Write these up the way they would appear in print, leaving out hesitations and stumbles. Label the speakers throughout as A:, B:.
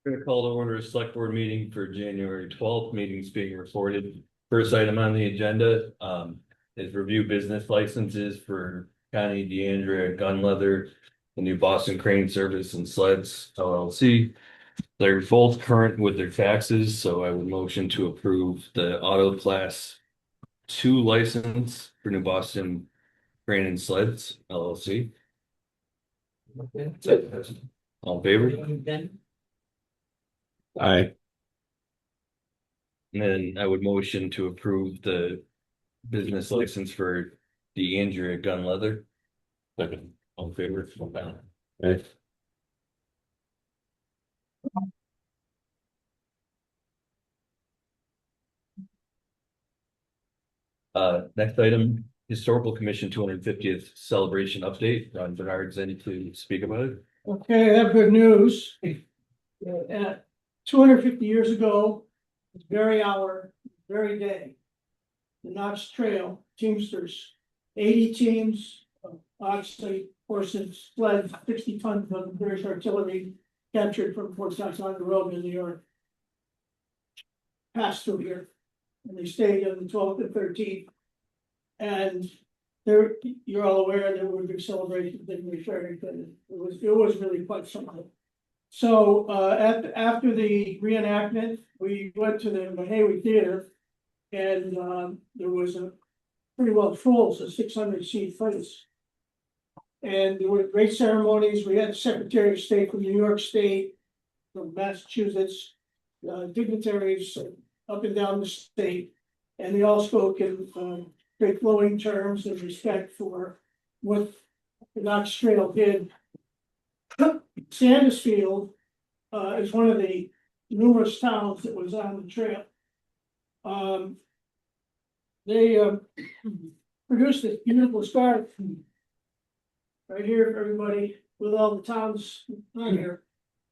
A: Going to call to order a select board meeting for January 12th. Meetings being recorded. First item on the agenda is review business licenses for Connie DeAndrea Gun Leather, the New Boston Crane Service and Sleds LLC. They're both current with their taxes, so I would motion to approve the auto class 2 license for New Boston Crane and Sleds LLC. All in favor?
B: Aye.
A: And then I would motion to approve the business license for DeAndrea Gun Leather. Second, all in favor?
B: Aye.
A: Next item, Historical Commission 250th celebration update. Ron Bernard's in to speak about it.
C: Okay, I have good news. At 250 years ago, this very hour, very day, the Knox Trail Teamsters, 80 teams, obviously horses, sleds, 60 tons of British artillery captured from Fort Knox on the road in New York. Passed through here, and they stayed on the 12th and 13th. And there, you're all aware there were big celebrations in return, but it was really quite something. So after the reenactment, we went to the Mahawi Theater, and there was a pretty well full, so 600-seat place. And there were great ceremonies. We had the Secretary of State from New York State, from Massachusetts, dignitaries up and down the state, and they all spoke in great flowing terms of respect for what the Knox Trail did. Sandisfield is one of the numerous towns that was on the trail. They produced this beautiful scarf right here for everybody with all the towns on here.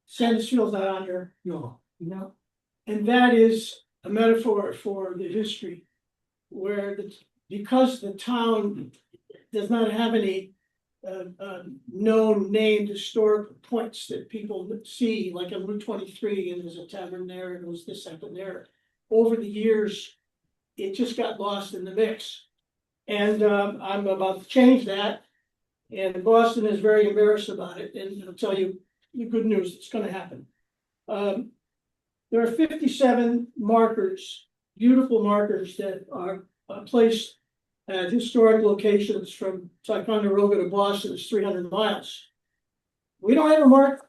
C: Sandisfield's not on here. No. And that is a metaphor for the history where because the town does not have any known named historic points that people see, like on Route 23, and there's a tavern there, and there's this happened there. Over the years, it just got lost in the mix. And I'm about to change that. And Boston is very embarrassed about it. And I'll tell you the good news, it's going to happen. There are 57 markers, beautiful markers that are placed at historic locations from Ticonderoga to Boston. Is 300 miles. We don't have a mark.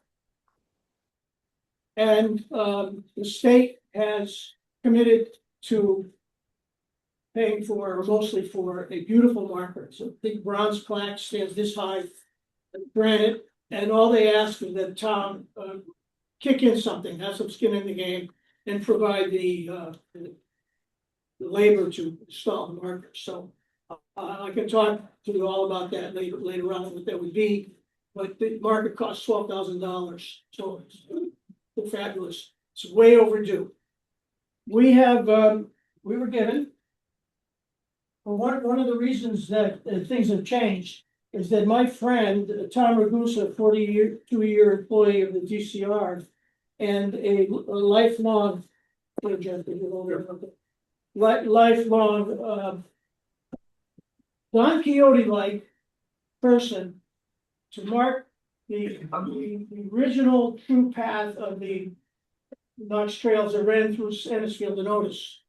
C: And the state has committed to paying for, or mostly for, a beautiful marker. So a big bronze plaque stands this high, granite, and all they ask is that town kick in something, have some skin in the game, and provide the labor to install the marker. So I can talk to you all about that later on, what that would be. But the marker costs $12,000, so it's fabulous. It's way overdue. We have we were given. Well, one of the reasons that things have changed is that my friend Tom Ragusa, 42-year employee of the DCR, and a lifelong Don Quixote-like person to mark the original true path of the Knox trails that ran through Sandisfield and Otis.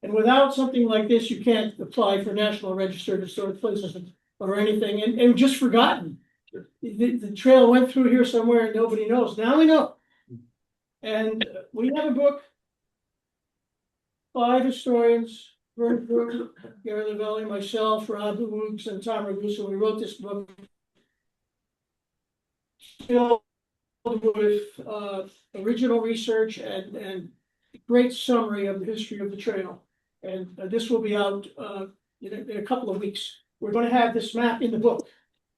C: And without something like this, you can't apply for National Register of Historic Places or anything, and just forgotten. The trail went through here somewhere and nobody knows. Now we know. And we have a book, 5 historians, Vern Brewer, Gary Lavelli, myself, Rob Hoogs, and Tom Ragusa. We wrote this book filled with original research and great summary of the history of the trail. And this will be out in a couple of weeks. We're going to have this map in the book.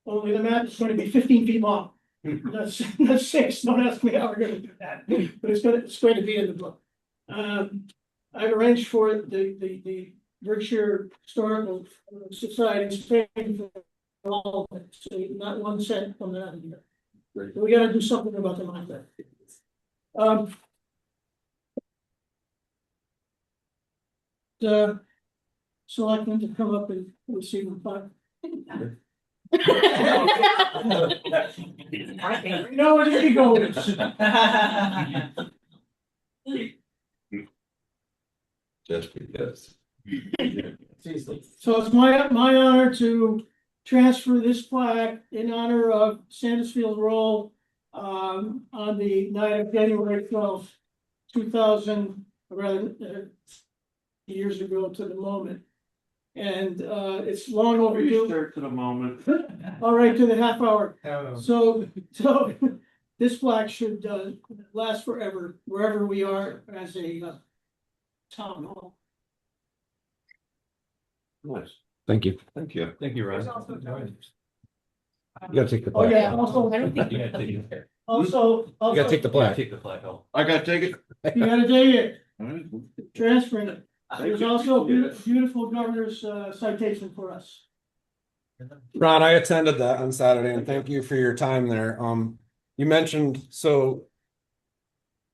C: Only the map is going to be 15 feet long. Not 6. Don't ask me how we're going to do that. But it's going to be in the book. I've arranged for the Berkshire Historical Society's paying for all of it. So not 1 cent from that here. We got to do something about the map. Um. The selectmen to come up and receive the flag. No, where did he go?
A: Just because.
C: So it's my honor to transfer this plaque in honor of Sandisfield Roll. On the night of January 12th, 2000, rather, years ago to the moment. And it's long overdue.
B: To the moment.
C: All right, to the half hour. So this plaque should last forever, wherever we are as a town hall.
B: Nice.
D: Thank you.
B: Thank you.
A: Thank you, Ron.
D: You gotta take the
C: Oh,
D: plaque.
C: yeah, also,
A: You gotta take it.
D: You gotta take the plaque.
A: Take the flag home.
B: I gotta take it.
C: you gotta take it,
B: Alright.
C: transferring it. There's also a beautiful governor's citation for us.
D: Ron, I attended that on Saturday and thank you for your time there. You mentioned,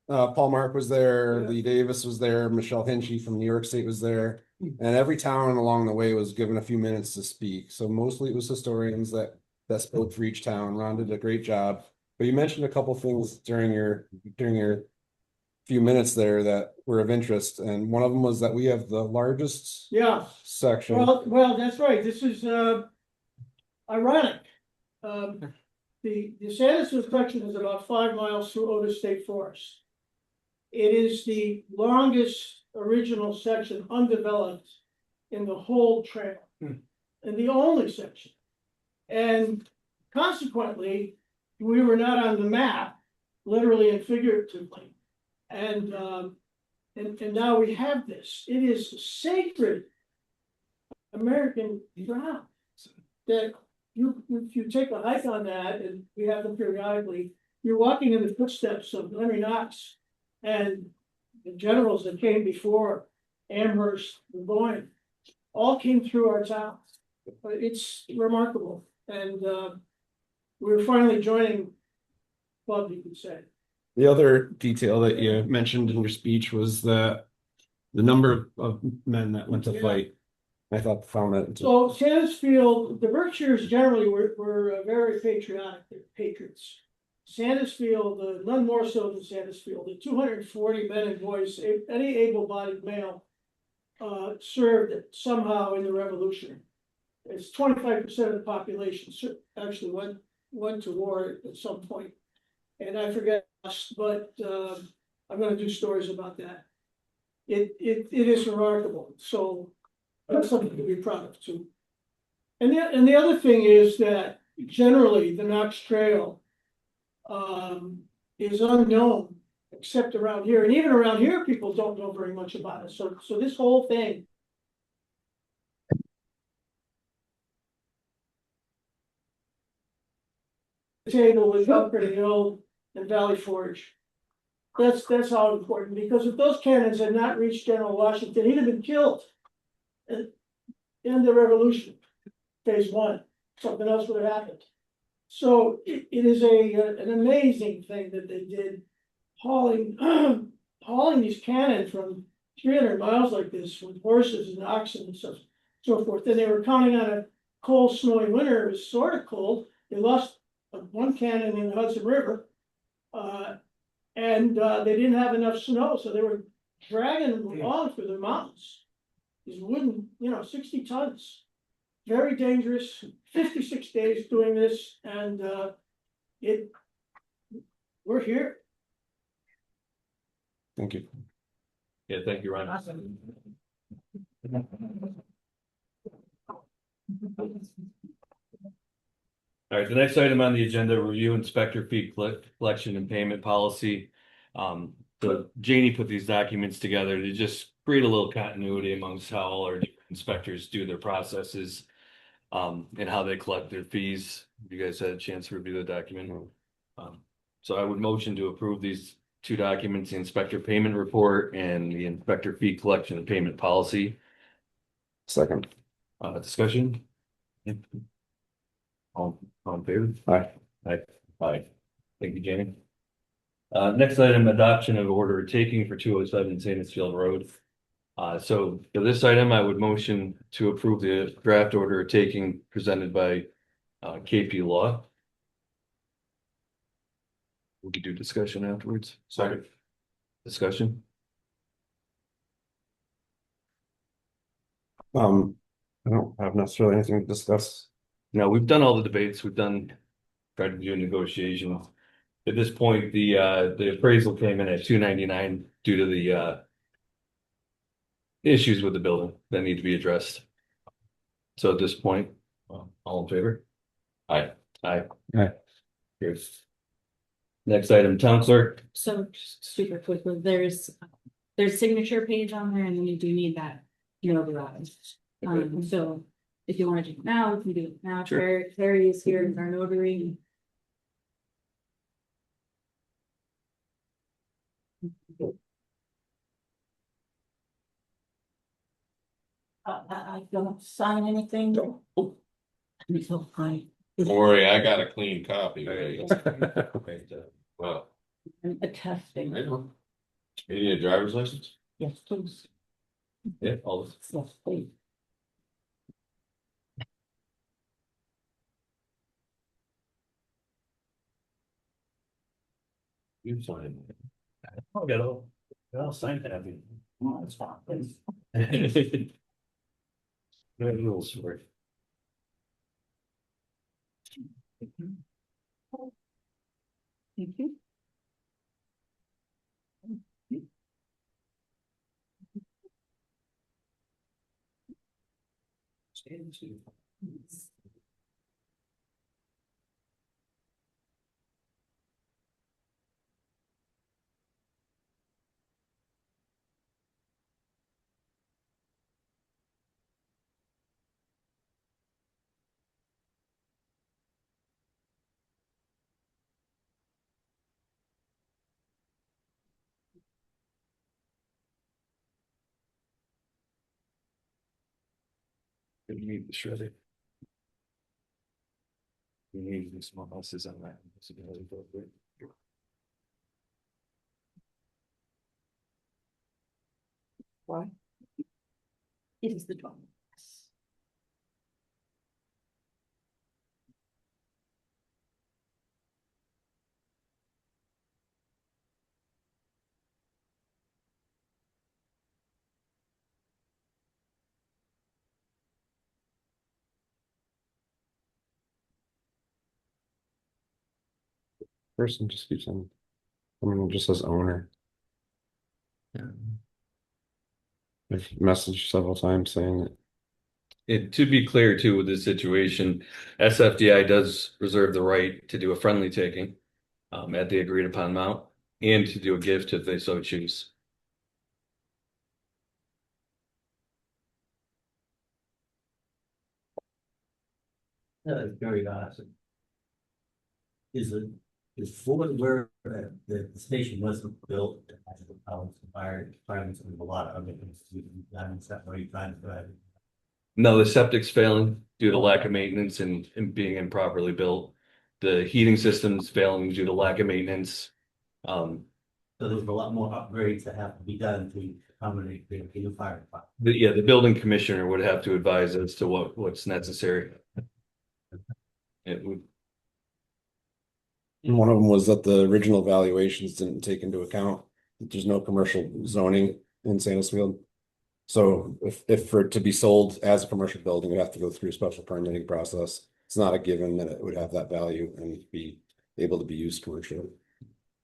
D: Paul Mark was there,
C: Yeah.
D: Lee Davis was there, Michelle Hinchy from New York State was there. And every town along the way was given a few minutes to speak. So mostly it was historians that spoke for each town. Ron did a great job. But you mentioned a couple things during your few minutes there that were of interest. And one of them was that we have the largest
C: Yeah,
D: section.
C: well, that's right, this is ironic. The Sandisfield section is about 5 miles through Otis State Forest. It is the longest original section undeveloped in the whole trail. And the only section. And consequently, we were not on the map, literally and figuratively. And now we have this. It is sacred American ground that if you take a hike on that, and we have them periodically, you're walking in the footsteps of Henry Knox and the generals that came before, Amherst, Burgoyne, all came through our town. It's remarkable, and we're finally joining club, you could say.
D: The other detail that you mentioned in your speech was the number of men that went to
C: Yeah.
D: fight. I found that.
C: So Sandisfield, the Berkshires generally were very patriotic, they're patriots. Sandisfield, none more so than Sandisfield, the 240 men and boys, any able-bodied male served somehow in the revolution. It's 25% of the population actually went to war at some point. And I forget, but I'm gonna do stories about that. It is remarkable, so that's something to be proud of too. And the other thing is that generally the Knox Trail is unknown, except around here, and even around here, people don't know very much about it, so this whole thing. Table with Upper Hill and Valley Forge. That's how important, because if those cannons had not reached General Washington, he'd have been killed. In the revolution, phase one, something else would have happened. So it is an amazing thing that they did, hauling these cannon from 300 miles like this with horses and oxen and so forth. Then they were counting on a cold, snowy winter. It was sort of cold. They lost one cannon in the Hudson River, and they didn't have enough snow, so they were dragging them along through the mountains. These wooden, 60 tons, very dangerous. 56 days doing this, and we're here.
D: Thank you.
A: Yeah, thank you, Ron. All right, the next item on the agenda, review inspector fee collection and payment policy. So Janie put these documents together to just create a little continuity amongst how all our inspectors do their processes, and how they collect their fees. You guys had a chance to review the document. So I would motion to approve these two documents, the inspector payment report and the inspector fee collection and payment policy.
D: Second.
A: Discussion? All in favor?
D: Aye.
A: Aye. Aye. Thank you, Janie. Next item, adoption of order of taking for 207 Sandisfield Road. So for this item, I would motion to approve the draft order of taking presented by KP Law. We could do discussion afterwards.
B: Sorry.
A: Discussion.
D: I don't have necessarily anything to discuss.
A: Now, we've done all the debates, tried to do negotiations. At this point, the appraisal came in at 299 due to the issues with the building that need to be addressed. So at this point, all in favor?
B: Aye.
A: Aye.
D: Aye.
A: Here's. Next item, town clerk.
E: So just super quickly, there's signature page on there and then you do need that notarized. So if you want to do it now, we can do it now.
A: Sure.
E: Terry is here as our notary. I don't sign anything. Oh. So I.
B: Don't worry, I got a clean copy. Well,
E: I'm attesting.
B: I know. You need a driver's license?
E: Yes, please.
A: Yeah, all this.
E: Yes, please.
B: You sign it.
A: I'll get I'll sign that.
E: Oh, it's fine.
A: No rules for it.
E: Thank you.
A: You need the shredder. You need the small houses on that.
E: Why? It is the drum.
D: Person just keeps on. I mean, it just says owner. I've messaged several times saying that.
A: To be clear too, with this situation, SFDI does reserve the right to do a friendly taking at the agreed upon amount and to do a gift if they so choose.
F: Very awesome. Is Ford where the station wasn't built as the powers and fire requirements of a lot of other things to be done, is that where you're trying to drive?
A: No, the septic's failing due to lack of maintenance and being improperly built. The heating system's failing due to lack of maintenance.
F: So there's a lot more upgrades that have to be done to accommodate the new fire department.
A: The building commissioner would have to advise as to what's necessary. It would.
D: And one of them was that the original valuations didn't take into account that there's no commercial zoning in Sandisfield. So if for it to be sold as a commercial building, it'd have to go through a special permitting process. It's not a given that it would have that value and be able to be used commercially.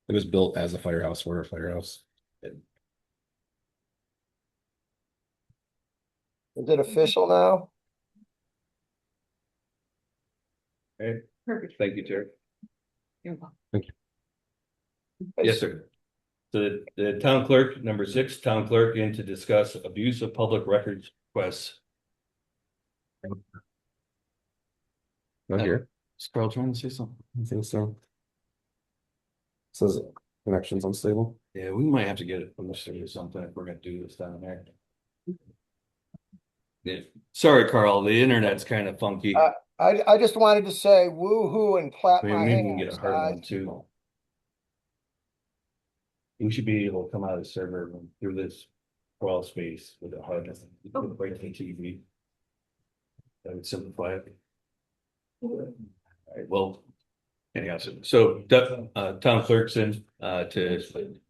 D: It was built as a firehouse for a firehouse.
G: Is it official now?
A: Okay,
E: Perfect.
A: thank you, Terry.
E: You're welcome.
A: Yes, sir. The town clerk, number 6, town clerk in to discuss abuse of public records requests.
D: Not here.
A: Is Carl trying to say something?
D: I think so. Says connections unstable.
A: Yeah, we might have to get it posted or something if we're gonna do this down there. Yeah, sorry, Carl, the internet's kind of funky.
G: I just wanted to say woo-hoo and clap
A: Maybe
G: my
A: we can get
G: hands,
A: a hard one
G: guys.
A: too. You should be able to come out of the server room through this crawl space with a HUD. Right to the TV. That would simplify it. Alright, well. Anyhow, so town clerk's in to.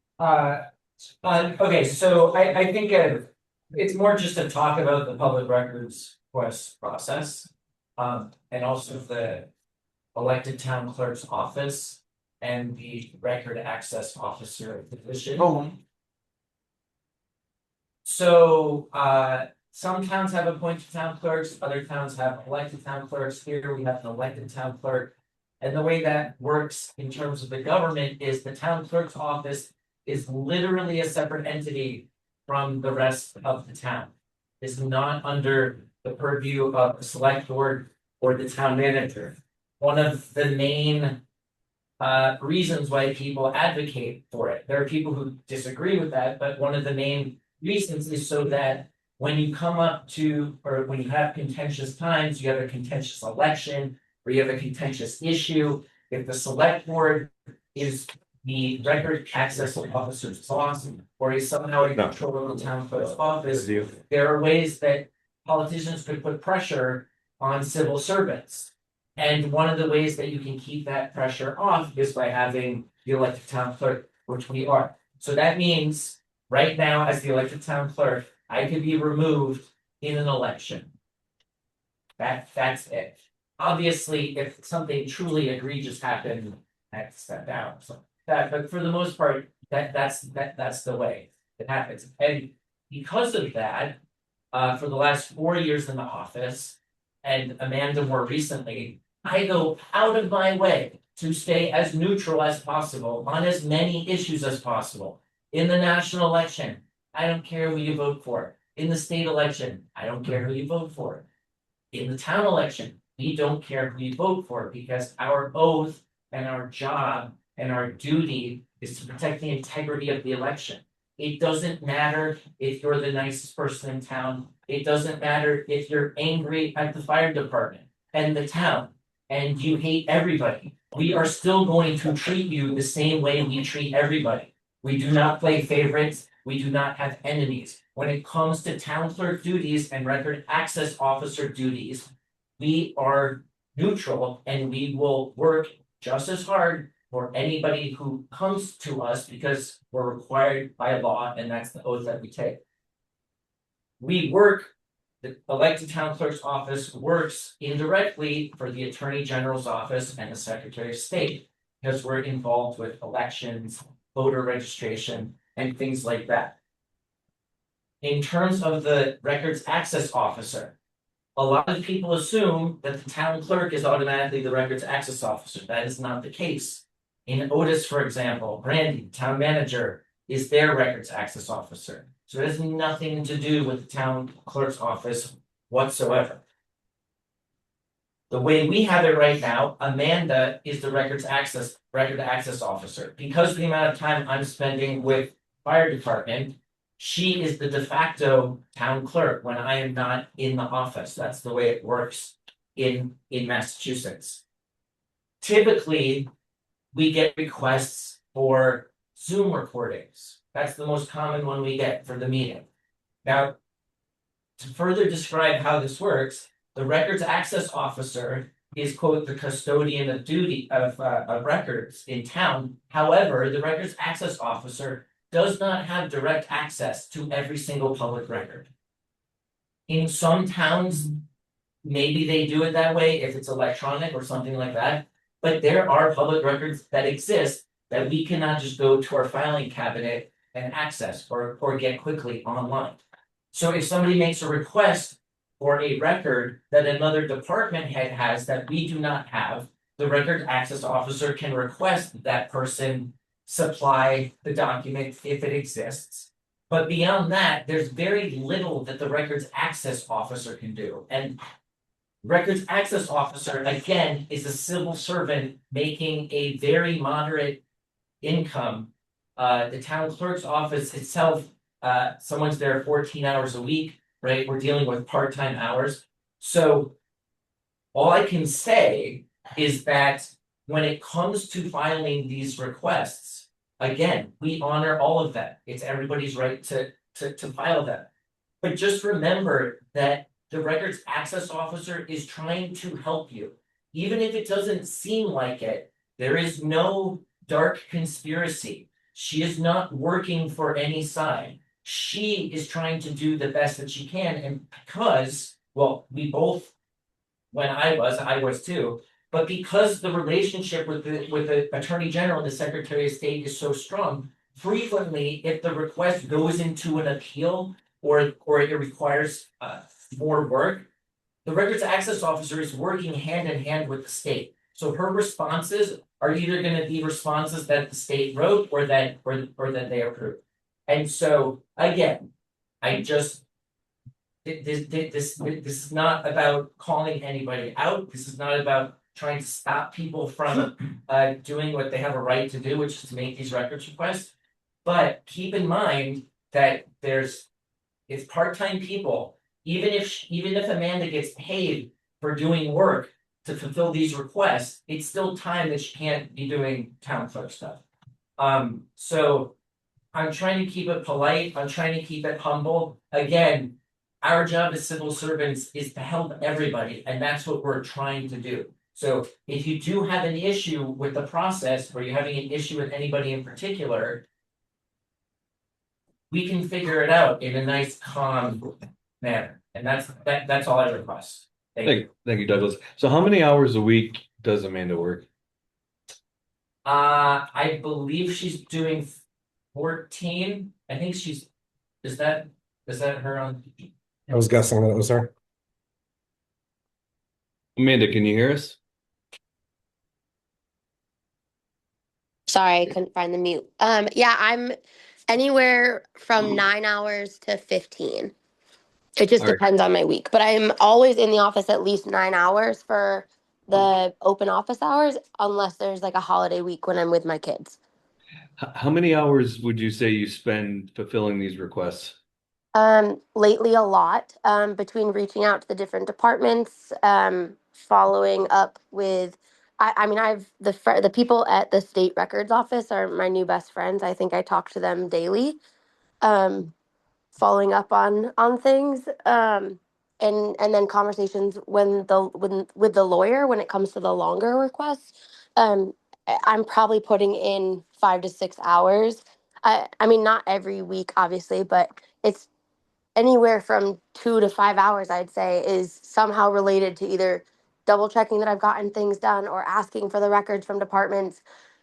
H: Okay, so I think it's more just to talk about the public records request process. And also the elected town clerk's office and the record access officer position. So, some towns have appointed town clerks, other towns have elected town clerks. Here we have an elected town clerk. And the way that works in terms of the government is the town clerk's office is literally a separate entity from the rest of the town. It's not under the purview of the select board or the town manager. One of the main reasons why people advocate for it. There are people who disagree with that, but one of the main reasons is so that when you come up to, or when you have contentious times, you have a contentious election, or you have a contentious issue, if the select board is the record access officer's boss, or is somehow in control of the town clerk's office, there are ways that politicians could put pressure on civil servants. And one of the ways that you can keep that pressure off is by having the elected town clerk, which we are. So that means right now, as the elected town clerk, I could be removed in an election. That's it. Obviously, if something truly egregious happened, I have to step down. So that, but for the most part, that's the way it happens. And because of that, for the last 4 years in the office, and Amanda more recently, I go out of my way to stay as neutral as possible on as many issues as possible. In the national election, I don't care who you vote for. In the state election, I don't care who you vote for. In the town election, we don't care who you vote for because our oath and our job and our duty is to protect the integrity of the election. It doesn't matter if you're the nicest person in town. It doesn't matter if you're angry at the fire department and the town and you hate everybody. We are still going to treat you the same way we treat everybody. We do not play favorites. We do not have enemies. When it comes to town clerk duties and record access officer duties, we are neutral and we will work just as hard for anybody who comes to us because we're required by law and that's the oath that we take. We work, the elected town clerk's office works indirectly for the attorney general's office and the secretary of state because we're involved with elections, voter registration, and things like that. In terms of the records access officer, a lot of people assume that the town clerk is automatically the records access officer. That is not the case. In Otis, for example, Brandy, town manager, is their records access officer. So it has nothing to do with the town clerk's office whatsoever. The way we have it right now, Amanda is the record access officer. Because of the amount of time I'm spending with fire department, she is the de facto town clerk when I am not in the office. That's the way it works in Massachusetts. Typically, we get requests for Zoom recordings. That's the most common one we get for the meeting. Now, to further describe how this works, the records access officer is, quote, the custodian of duty of records in town. However, the records access officer does not have direct access to every single public record. In some towns, maybe they do it that way if it's electronic or something like that, but there are public records that exist that we cannot just go to our filing cabinet and access or get quickly online. So if somebody makes a request for a record that another department head has that we do not have, the record access officer can request that person supply the document if it exists. But beyond that, there's very little that the records access officer can do. And records access officer, again, is a civil servant making a very moderate income. The town clerk's office itself, someone's there 14 hours a week, right? We're dealing with part-time hours. So all I can say is that when it comes to filing these requests, Again, we honor all of that. It's everybody's right to file them. But just remember that the records access officer is trying to help you. Even if it doesn't seem like it, there is no dark conspiracy. She is not working for any side. She is trying to do the best that she can, and because, well, we both, when I was too, but because the relationship with the Attorney General and the Secretary of State is so strong, frequently, if the request goes into an appeal or it requires more work, the records access officer is working hand in hand with the state. So her responses are either gonna be responses that the state wrote or that they approved. And so, again, I just. This is not about calling anybody out. This is not about trying to stop people from doing what they have a right to do, which is to make these records requests. But keep in mind that it's part-time people. Even if Amanda gets paid for doing work to fulfill these requests, it's still time that she can't be doing town clerk stuff. So I'm trying to keep it polite. I'm trying to keep it humble. Again, our job as civil servants is to help everybody, and that's what we're trying to do. So if you do have an issue with the process, or you're having an issue with anybody in particular, we can figure it out in a nice, calm manner. And that's all I request. Thank you.
A: Thank you, Douglas. So how many hours a week does Amanda work?
H: I believe she's doing 14. I think is that her on?
D: I was guessing that it was her.
A: Amanda, can you hear us?
I: Sorry, I couldn't find the mute. Yeah, I'm anywhere from 9 hours to 15. It just
A: All right.
I: depends on my week, but I'm always in the office at least 9 hours for the open office hours, unless there's like a holiday week when I'm with my kids.
A: How many hours would you say you spend fulfilling these requests?
I: Lately a lot, between reaching out to the different departments, following up with, I mean, the people at the state records office are my new best friends. I think I talk to them daily, um, following up on things, and then conversations when with the lawyer when it comes to the longer requests. I'm probably putting in 5 to 6 hours. I mean, not every week, obviously, but it's anywhere from 2 to 5 hours, I'd say, is somehow related to either double checking that I've gotten things done or asking for the records from departments,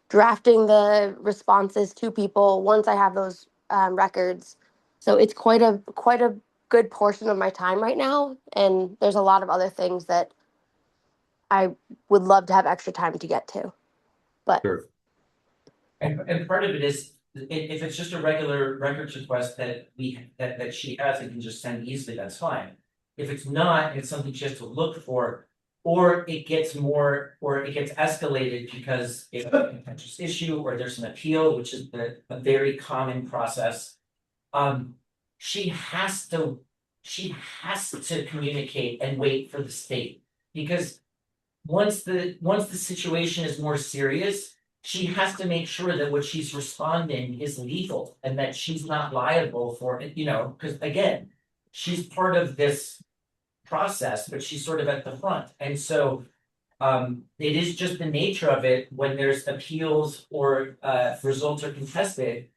I: drafting the responses to people once I have those records. So it's quite a good portion of my time right now, and there's a lot of other things that I would love to have extra time to get to. But
A: Sure.
H: And part of it is, if it's just a regular records request that she has and can just send easily, that's fine. If it's not, it's something she has to look for, or it gets escalated because it's a contentious issue, or there's an appeal, which is a very common process. She has to communicate and wait for the state, because once the situation is more serious, she has to make sure that what she's responding is legal and that she's not liable for it, because again, she's part of this process, but she's sort of at the front. And so it is just the nature of it when there's appeals or results are contested,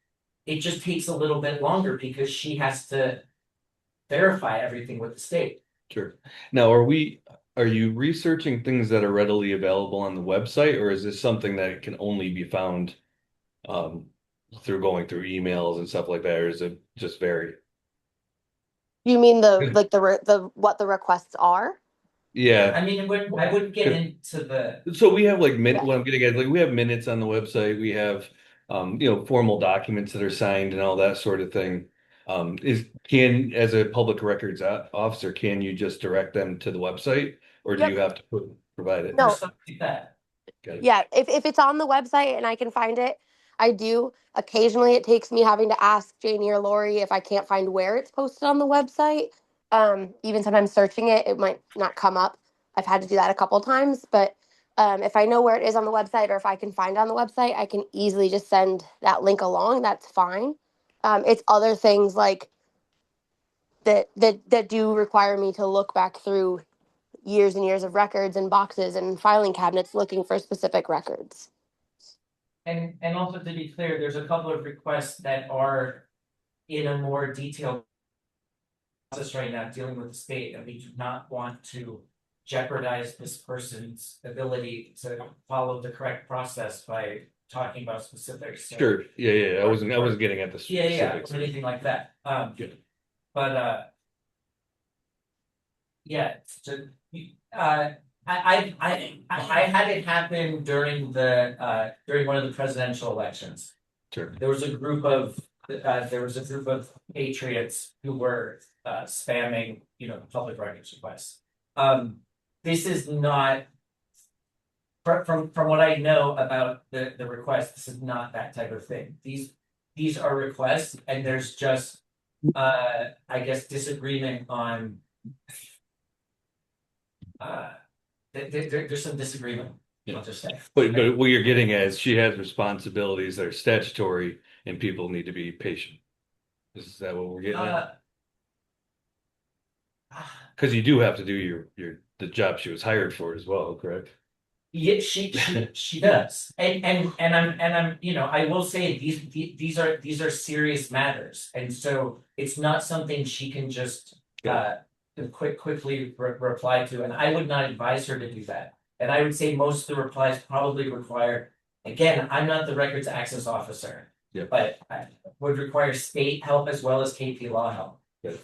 H: it just takes a little bit longer because she has to verify everything with the state.
A: Sure. Now, are you researching things that are readily available on the website, or is this something that can only be found through going through emails and stuff like that, or is it just vary?
I: you mean the what the requests are?
A: Yeah.
H: I mean, I wouldn't get into the.
A: So we have like what I'm getting at, like we have minutes on the website, we have formal documents that are signed and all that sort of thing. As a public records officer, can you just direct them to the website, or do
I: Yep.
A: you have to provide it?
I: No.
H: Something like that.
A: Got it.
I: Yeah, if it's on the website and I can find it, I do. Occasionally, it takes me having to ask Janie or Lori if I can't find where it's posted on the website. Even sometimes searching it, it might not come up. I've had to do that a couple times, but If I know where it is on the website or if I can find it on the website, I can easily just send that link along. That's fine. It's other things like that do require me to look back through years and years of records and boxes and filing cabinets looking for specific records.
H: And also to be clear, there's a couple of requests that are in a more detailed process right now dealing with the state, and we do not want to jeopardize this person's ability to follow the correct process by talking about specifics. So-
A: Sure, yeah, I wasn't getting at the
H: Yeah,
A: specifics.
H: or anything like that.
A: Good.
H: But yeah, I had it happen during during one of the presidential elections.
A: Sure.
H: There was a group of patriots who were spamming, public records requests. This is not from what I know about the request, this is not that type of thing. These are requests, and there's just I guess disagreement on there's some disagreement.
A: Yeah.
H: I'll just say.
A: But what you're getting at is she has responsibilities that are statutory and people need to be patient. Is that what we're getting at? Because you do have to do the job she was hired for as well, correct?
H: Yeah, she does, and I'm I will say these are serious matters, and so it's not something she can just quickly reply to, and I would not advise her to do that. And I would say most of the replies probably require, again, I'm not the records access officer,
A: Yep.
H: but I would require state help as well as KP Law help.
A: Good.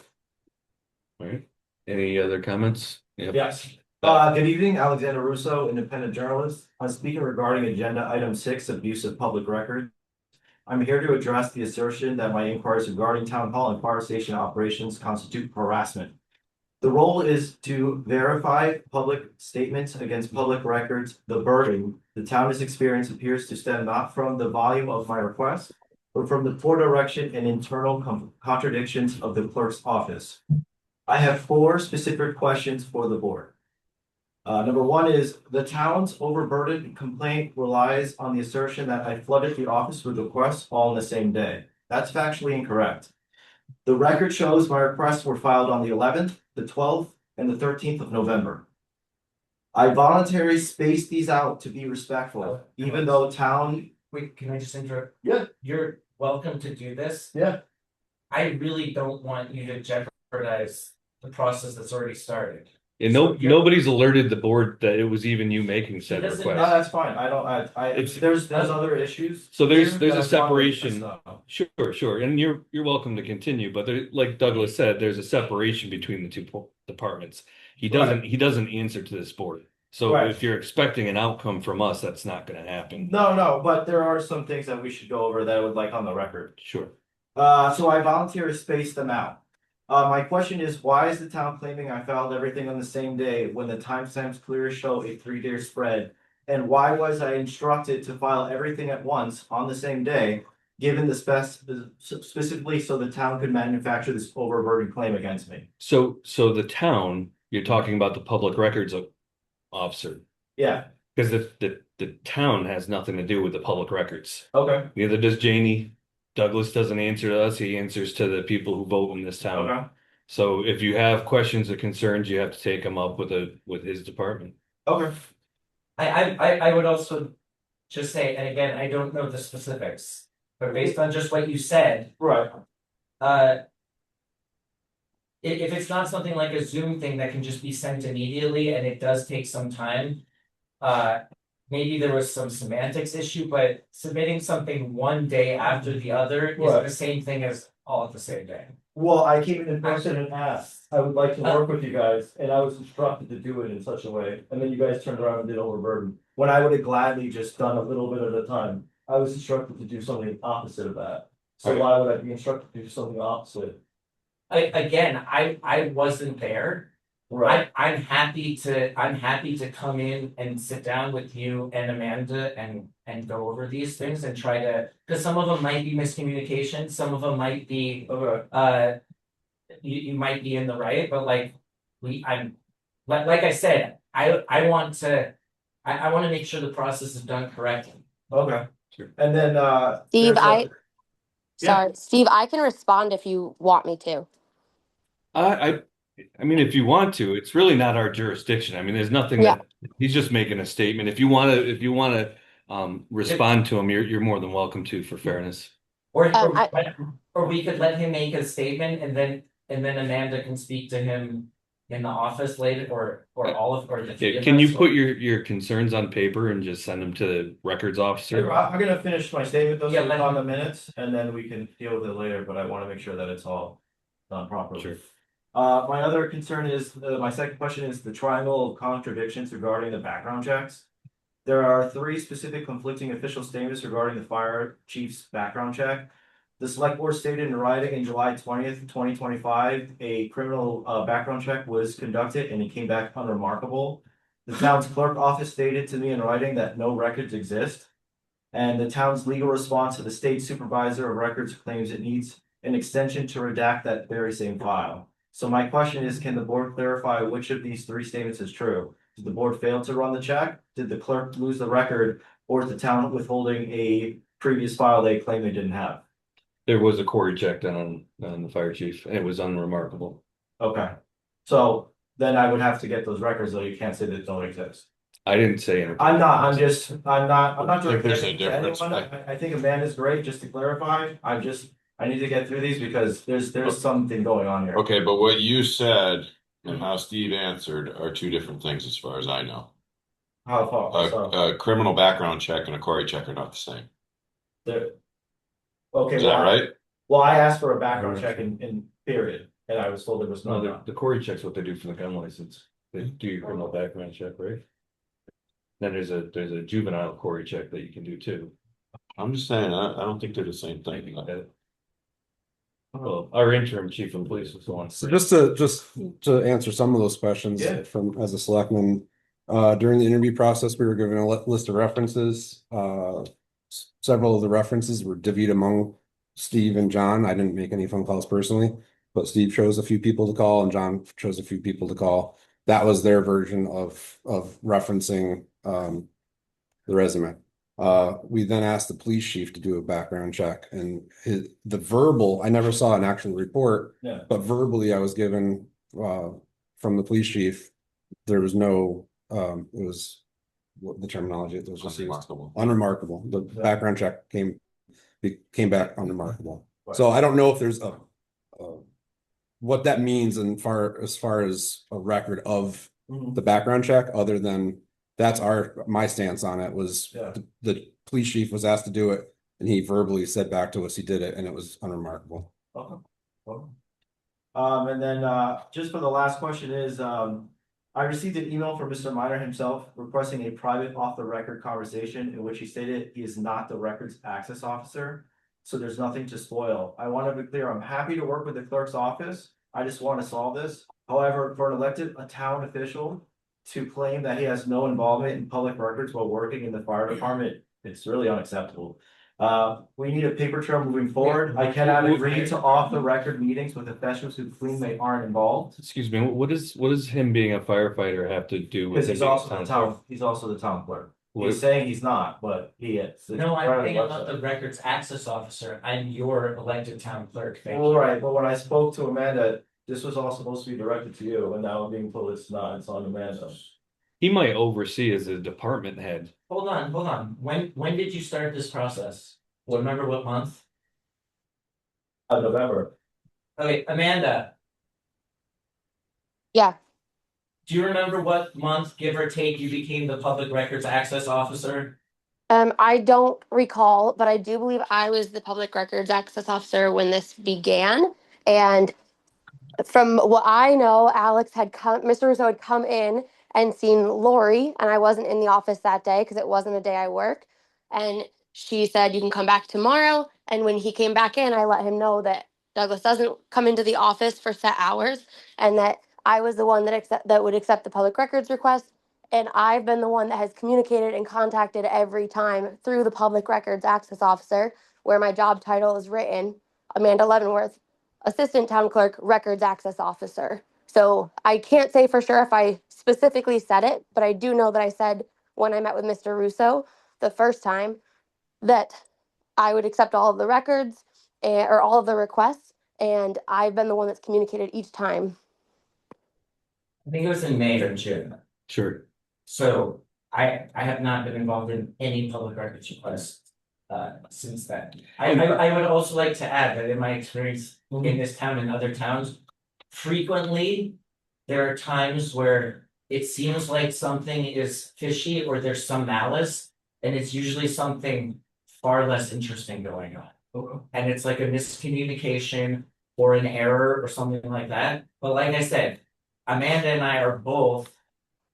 A: All right. Any other comments? Yep.
J: Yes. Good evening, Alexander Russo, independent journalist. I'm speaking regarding agenda item 6, abuse of public record. I'm here to address the assertion that my inquiries regarding town hall and fire station operations constitute harassment. The role is to verify public statements against public records. The burden the town has experienced appears to stem not from the volume of my request, but from the poor direction and internal contradictions of the clerk's office. I have 4 specific questions for the board. Number 1 is the town's overburdened complaint relies on the assertion that I flooded the office with requests all in the same day. That's factually incorrect. The record shows my requests were filed on the 11th, the 12th, and the 13th of November. I voluntarily spaced these out to be respectful, even though town.
H: Wait, can I just interrupt?
J: Yeah.
H: You're welcome to do this.
J: Yeah.
H: I really don't want you to jeopardize the process that's already started.
A: And nobody's alerted the board that it was even you making said
H: He doesn't-
J: No,
A: request.
J: that's fine. I don't.
A: It's-
J: There's other issues.
A: So there's
J: here
A: a
J: that I wanted to
A: separation.
J: discuss.
A: Sure, and you're welcome to continue, but like Douglas said, there's a separation between the two departments. He doesn't answer to this board. So
J: Right.
A: if you're expecting an outcome from us, that's not going to happen.
J: No, but there are some things that we should go over that I would like on the record.
A: Sure.
J: So I voluntarily spaced them out. My question is, why is the town claiming I filed everything on the same day when the timestamps clearly show a 3-day spread? And why was I instructed to file everything at once on the same day, given the specifically so the town could manufacture this overburdened claim against me?
A: So the town, you're talking about the public records officer,
J: Yeah,
A: because the town has nothing to do with the public records.
J: okay,
A: Neither does Janie. Douglas doesn't answer to us. He answers to the people who vote in this town.
J: okay,
A: So if you have questions or concerns, you have to take them up with his department.
J: okay.
H: I would also just say, and again, I don't know the specifics, but based on just what you said,
J: Right,
H: if it's not something like a Zoom thing that can just be sent immediately and it does take some time, maybe there was some semantics issue, but submitting something one day after the other is
J: Right.
H: the same thing as all at the same day.
J: well, I came in person and asked, I would like to work with you guys, and I was instructed to do it in such a way, and then you guys turned around and did overburden. When I would have gladly just done a little bit at a time, I was instructed to do something opposite of that. So
A: Right.
J: why would I be instructed to do something opposite?
H: I wasn't there. I'm happy to come in and sit down with you and Amanda and go over these things and try to, because some of them might be miscommunication, some of them might be,
J: Okay,
H: you might be in the right, but like I said, I want to I wanna make sure the process is done correctly.
J: Okay.
A: Sure.
J: And then,
I: Steve,
J: there's a-
I: sorry, Steve, I can respond if you want me to.
A: I mean, if you want to, it's really not our jurisdiction. I mean, there's nothing
I: Yeah.
A: that, he's just making a statement. If you wanna, respond to him, you're more than welcome to, for fairness.
H: Or we could let him make a statement and then Amanda can speak to him in the office later, or all of, or the three
A: Yeah,
H: of
A: can you
H: us,
A: put your concerns on paper and just send them to the records officer?
J: I'm gonna finish my statement though,
H: Yeah,
J: so it's
H: let
J: on
H: him-
J: the minutes, and then we can deal with it later, but I wanna make sure that it's all done properly.
A: Sure.
J: My other concern is, my second question is the triangle of contradictions regarding the background checks. There are 3 specific conflicting official statements regarding the fire chief's background check. The select board stated in writing in July 20th, 2025, a criminal background check was conducted and it came back unremarkable. The town's clerk office stated to me in writing that no records exist. And the town's legal response to the state supervisor of records claims it needs an extension to redact that very same file. So my question is, can the board clarify which of these 3 statements is true? Did the board fail to run the check? Did the clerk lose the record? Or is the town withholding a previous file they claim they didn't have?
A: There was a query check done on the fire chief, and it was unremarkable.
J: Okay, so then I would have to get those records, though you can't say that don't exist.
A: I didn't say anything.
J: I'm not
B: I think there's a
J: directing
B: difference.
J: anyone. I think Amanda's great, just to clarify, I need to get through these because there's something going on here.
B: Okay, but what you said and how Steve answered are 2 different things as far as I know.
J: How far, so,
B: A criminal background check and a query check are not the same.
J: there. Okay,
B: Is that right?
J: Well, I asked for a background check in period, and I was told there was
A: No,
J: none.
A: the query check's what they do for the gun license. They do your criminal background check, right? Then there's a juvenile query check that you can do too.
B: I'm just saying, I don't think they're the same thing.
A: Well, our interim chief of police was the one.
D: So just to answer some of those questions
J: Yeah.
D: from as a selectman, during the interview process, we were given a list of references. Several of the references were divvied among Steve and John. I didn't make any phone calls personally, but Steve chose a few people to call and John chose a few people to call. That was their version of referencing the resume. We then asked the police chief to do a background check, and the verbal, I never saw an actual report,
J: Yeah.
D: but verbally I was given from the police chief, there was no, it was what the terminology that was just used.
B: Unremarkable.
D: Unremarkable. The
J: Yeah.
D: background check came back unremarkable. So I don't know if there's a what that means as far as a record of
J: Mhm.
D: the background check, other than that's my stance on it was
J: Yeah.
D: the police chief was asked to do it and he verbally said back to us he did it and it was unremarkable.
J: Okay. Okay. And then, just for the last question is, I received an email from Mr. Minor himself requesting a private off-the-record conversation in which he stated he is not the records access officer, so there's nothing to spoil. I want to be clear, I'm happy to work with the clerk's office. I just want to solve this. However, for a town official to claim that he has no involvement in public records while working in the fire department, it's really unacceptable. We need a paper trail moving forward. I cannot agree to off-the-record meetings with officials who claim they aren't involved.
A: Excuse me, what is him being a firefighter have to do with?
J: Because he's
A: him being
J: also the
A: town
J: town, he's also the town clerk.
A: What-
J: He's saying he's not, but he is. It's
H: No,
J: part
H: I'm
J: of
H: saying
J: the
H: I'm not
J: website.
H: the records access officer, I'm your elected town clerk, thank
J: All
H: you.
J: right, but when I spoke to Amanda, this was all supposed to be directed to you, and now I'm being told it's not, it's on Amanda.
A: He might oversee as a department head.
H: Hold on, when did you start this process? Remember what month?
J: November.
H: Okay, Amanda,
I: Yeah,
H: do you remember what month, give or take, you became the public records access officer?
I: I don't recall, but I do believe I was the public records access officer when this began. And from what I know, Mr. Russo had come in and seen Lori, and I wasn't in the office that day because it wasn't a day I work. And she said, "You can come back tomorrow." And when he came back in, I let him know that Douglas doesn't come into the office for set hours, and that I was the one that would accept the public records request. And I've been the one that has communicated and contacted every time through the public records access officer, where my job title is written, Amanda Leavenworth, Assistant Town Clerk, Records Access Officer. So I can't say for sure if I specifically said it, but I do know that I said when I met with Mr. Russo the first time that I would accept all of the records or all of the requests, and I've been the one that's communicated each time.
H: I think it was in May or June.
A: Sure.
H: So I have not been involved in any public records requests since then. I would also like to add that in my experience in this town and other towns, frequently there are times where it seems like something is fishy or there's some malice, and it's usually something far less interesting going on. And it's like a miscommunication or an error or something like that. But like I said, Amanda and I are both,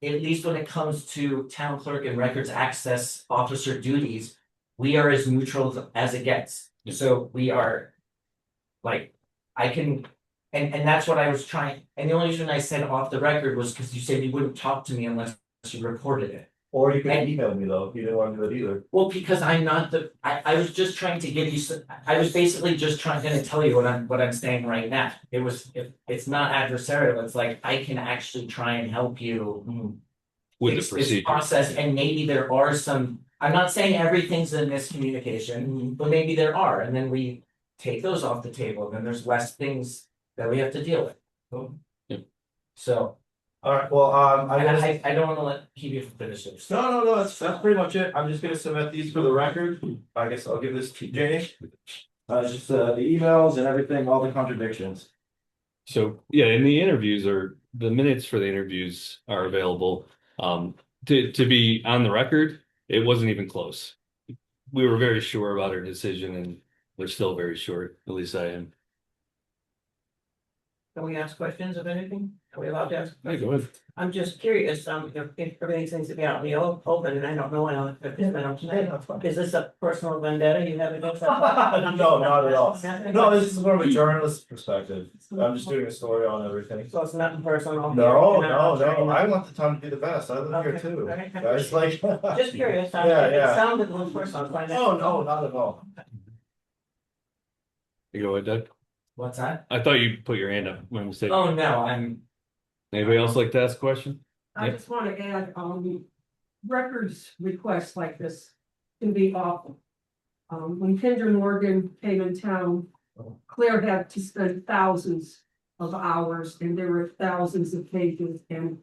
H: at least when it comes to town clerk and records access officer duties, we are as neutral as it gets. So we are like, I can, and that's what I was trying, and the only reason I said off the record was because you said you wouldn't talk to me unless you recorded it.
J: Or you could email me though, if you didn't want to do it either.
H: Well, because I'm not I was just trying to give you I was basically just gonna tell you what I'm saying right now. It's not adversarial, it's like I can actually try and help you.
A: With the
H: fix this
A: procedure.
H: process, and maybe there are some, I'm not saying everything's a miscommunication, but maybe there are, and then we take those off the table, then there's less things that we have to deal with.
A: Yep.
H: So,
J: Alright, well,
H: I don't wanna keep you from finishing.
J: No, that's pretty much it. I'm just gonna submit these for the record. I guess I'll give this to Janie. Just the emails and everything, all the contradictions.
A: So, yeah, and the minutes for the interviews are available. To be on the record, it wasn't even close. We were very sure about our decision, and we're still very sure, at least I am.
K: Can we ask questions of anything? Are we allowed to ask?
A: Hey, go ahead.
K: I'm just curious, if everything seems to be out in the open, and I don't know anyone that's been on tonight, is this a personal vendetta you have against that?
J: No, not at all. No, this is more of a journalist perspective. I'm just doing a story on everything.
K: So it's nothing personal?
J: No, I want the town to be the best. I live here
K: Okay,
J: too.
K: okay.
J: Guys, like.
K: Just curious,
J: Yeah.
K: it sounded a little personal.
J: Oh, no, not at all.
A: You go ahead, Doug.
H: What's that?
A: I thought you put your hand up when we said.
H: Oh, no,
A: Anybody else like to ask a question?
K: I just want to add, records requests like this can be awful. When Kendra Morgan came in town, Claire had to spend thousands of hours and there were thousands of pages, and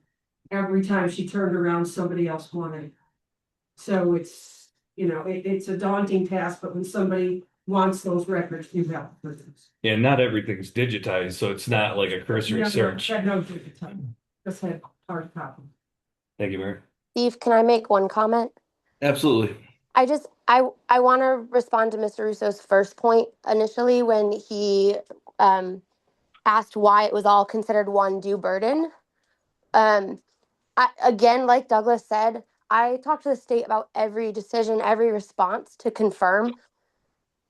K: every time she turned around, somebody else wanted it. So it's, it's a daunting task, but when somebody wants those records, you have for them.
A: Yeah, not everything's digitized, so it's not like a cursory search.
K: Just had hard copy.
A: Thank you, Mary.
I: Steve, can I make one comment?
A: Absolutely.
I: I want to respond to Mr. Russo's first point initially when he asked why it was all considered one due burden. Again, like Douglas said, I talked to the state about every decision, every response to confirm.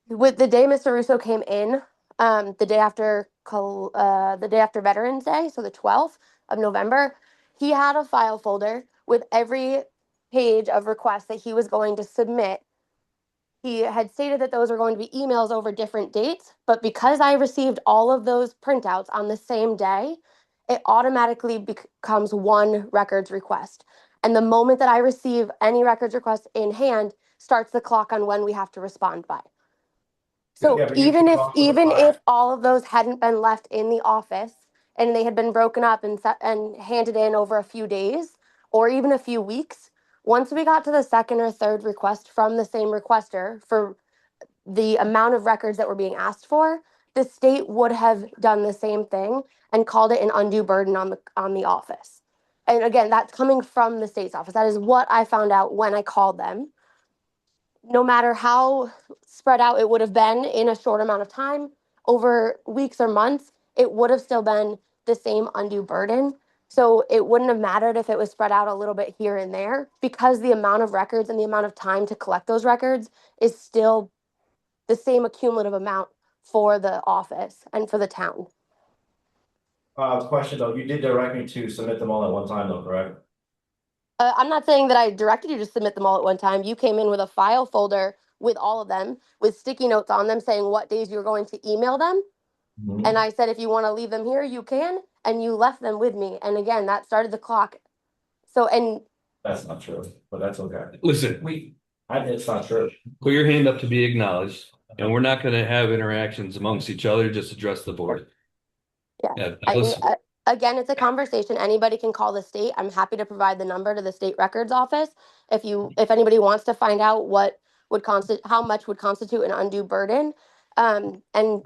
I: With the day Mr. Russo came in, the day after Veterans Day, so the 12th of November, he had a file folder with every page of requests that he was going to submit. He had stated that those were going to be emails over different dates, but because I received all of those printouts on the same day, it automatically becomes one records request. And the moment that I receive any records request in hand starts the clock on when we have to respond by. So
J: Yeah, but you
I: even
J: can
I: if
J: talk to the file.
I: if all of those hadn't been left in the office and they had been broken up and handed in over a few days or even a few weeks, once we got to the second or third request from the same requester for the amount of records that were being asked for, the state would have done the same thing and called it an undue burden on the office. And again, that's coming from the state's office. That is what I found out when I called them. No matter how spread out it would have been in a short amount of time, over weeks or months, it would have still been the same undue burden. So it wouldn't have mattered if it was spread out a little bit here and there, because the amount of records and the amount of time to collect those records is still the same accumulative amount for the office and for the town.
J: Question though, you did direct me to submit them all at one time though, correct?
I: I'm not saying that I directed you to submit them all at one time. You came in with a file folder with all of them, with sticky notes on them saying what days you're going to email them.
J: Mhm.
I: And I said, if you want to leave them here, you can. And you left them with me. And again, that started the clock. So, and
J: That's not true, but that's okay.
A: Listen,
J: It's not true.
A: put your hand up to be acknowledged, and we're not gonna have interactions amongst each other, just address the board.
I: Yeah.
A: Douglas?
I: Again, it's a conversation. Anybody can call the state. I'm happy to provide the number to the state records office. If anybody wants to find out what would constitute, how much would constitute an undue burden, and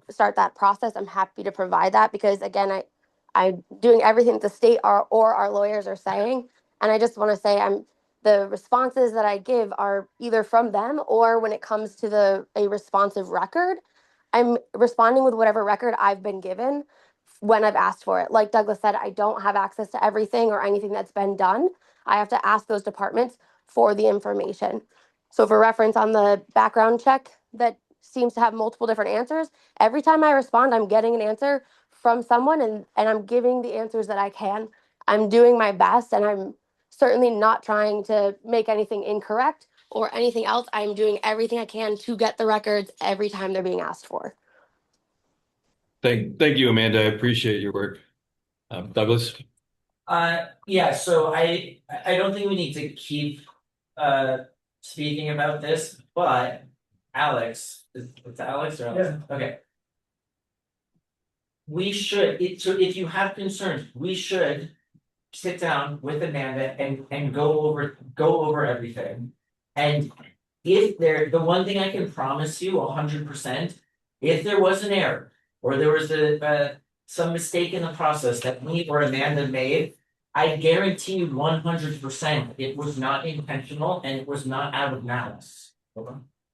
I: start that process, I'm happy to provide that because again, I'm doing everything that the state or our lawyers are saying. And I just want to say the responses that I give are either from them or when it comes to a responsive record, I'm responding with whatever record I've been given when I've asked for it. Like Douglas said, I don't have access to everything or anything that's been done. I have to ask those departments for the information. So for reference on the background check that seems to have multiple different answers, every time I respond, I'm getting an answer from someone and I'm giving the answers that I can. I'm doing my best and I'm certainly not trying to make anything incorrect or anything else. I'm doing everything I can to get the records every time they're being asked for.
A: Thank you, Amanda. I appreciate your work. Douglas?
H: Yeah, so I don't think we need to keep speaking about this, but Alex, it's Alex or Alex? Okay. We should, so if you have concerns, we should sit down with Amanda and go over everything. And if the one thing I can promise you 100%, if there was an error or there was some mistake in the process that me or Amanda made, I guarantee you 100% it was not intentional and it was not out of malice.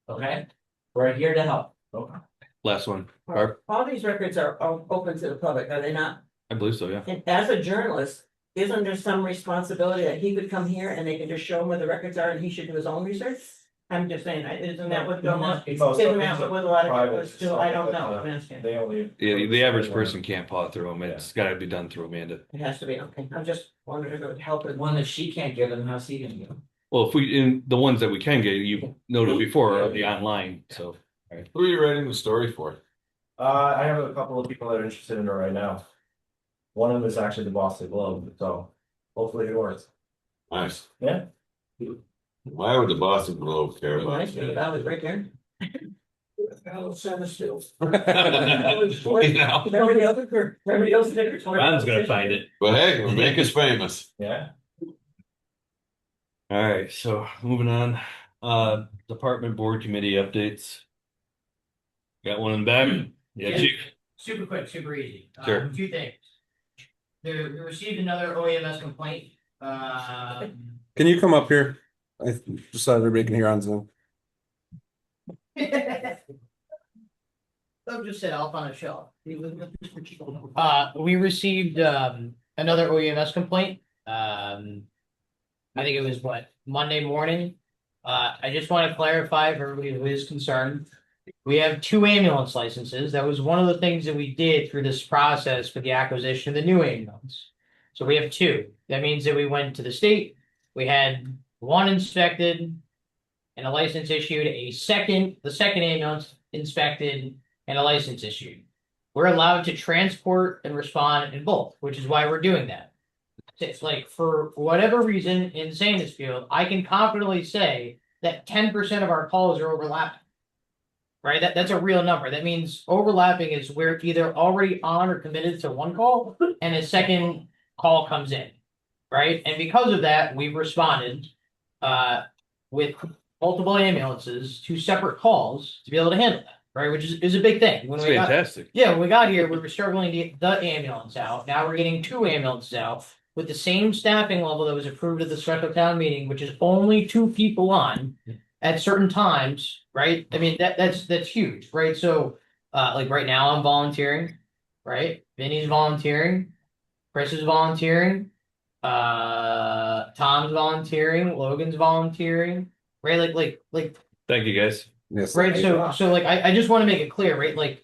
H: Okay? We're here to help. Okay.
A: Last one. Barb?
L: All these records are open to the public, are they not?
A: I believe so, yeah.
L: And as a journalist, isn't there some responsibility that he could come here and they can just show him where the records are and he should do his own research? I'm just saying, isn't that what Belmont, isn't that what a lot of journalists do? I don't know, I'm asking.
J: They only.
A: Yeah, the average person can't paw through them. It's gotta be done through Amanda.
L: It has to be, okay, I'm just wondering if it would help it.
H: One that she can't get them, how's he gonna get them?
A: Well, in the ones that we can get, you noted before, are the online, so.
B: Who are you writing the story for?
J: I have a couple of people that are interested in it right now. One of them is actually the Boston Globe, so hopefully it works.
B: Nice.
J: Yeah.
B: Why would the Boston Globe care about
L: Nice,
B: it?
L: that was right there.
C: Sandisfield.
L: Everybody else stickers.
A: Ron's gonna find it.
B: But hey, make us famous.
J: Yeah.
A: All right, so moving on, department board committee updates. Got one in the back? Yeah, Chief.
M: Super quick, super easy.
A: Sure.
M: Two things. We received another OEMS complaint.
D: Can you come up here? I just so everybody can hear on Zoom.
M: I'll just sit up on a shelf. We received another OEMS complaint. I think it was Monday morning. I just want to clarify for everybody who is concerned. We have 2 ambulance licenses. That was one of the things that we did through this process for the acquisition of the new ambulance. So we have 2. That means that we went to the state. We had 1 inspected and a license issued. The second ambulance inspected and a license issued. We're allowed to transport and respond in both, which is why we're doing that. It's like for whatever reason in Sandisfield, I can confidently say that 10% of our calls are overlapping. Right, that's a real number. That means overlapping is we're either already on or committed to one call and a second call comes in. Right, and because of that, we've responded with multiple ambulances to separate calls to be able to handle that. Right, which is a big thing.
A: It's fantastic.
M: When we got here, we were struggling to get the ambulance out. Now we're getting 2 ambulances out with the same staffing level that was approved at the special town meeting, which is only 2 people on at certain times, right? I mean, that's huge, right? So, like right now I'm volunteering, right? Vinny's volunteering, Chris is volunteering, Tom's volunteering, Logan's volunteering, right? Like.
A: Thank you, guys.
D: Yes.
M: Right, so like, I just want to make it clear, right? Like,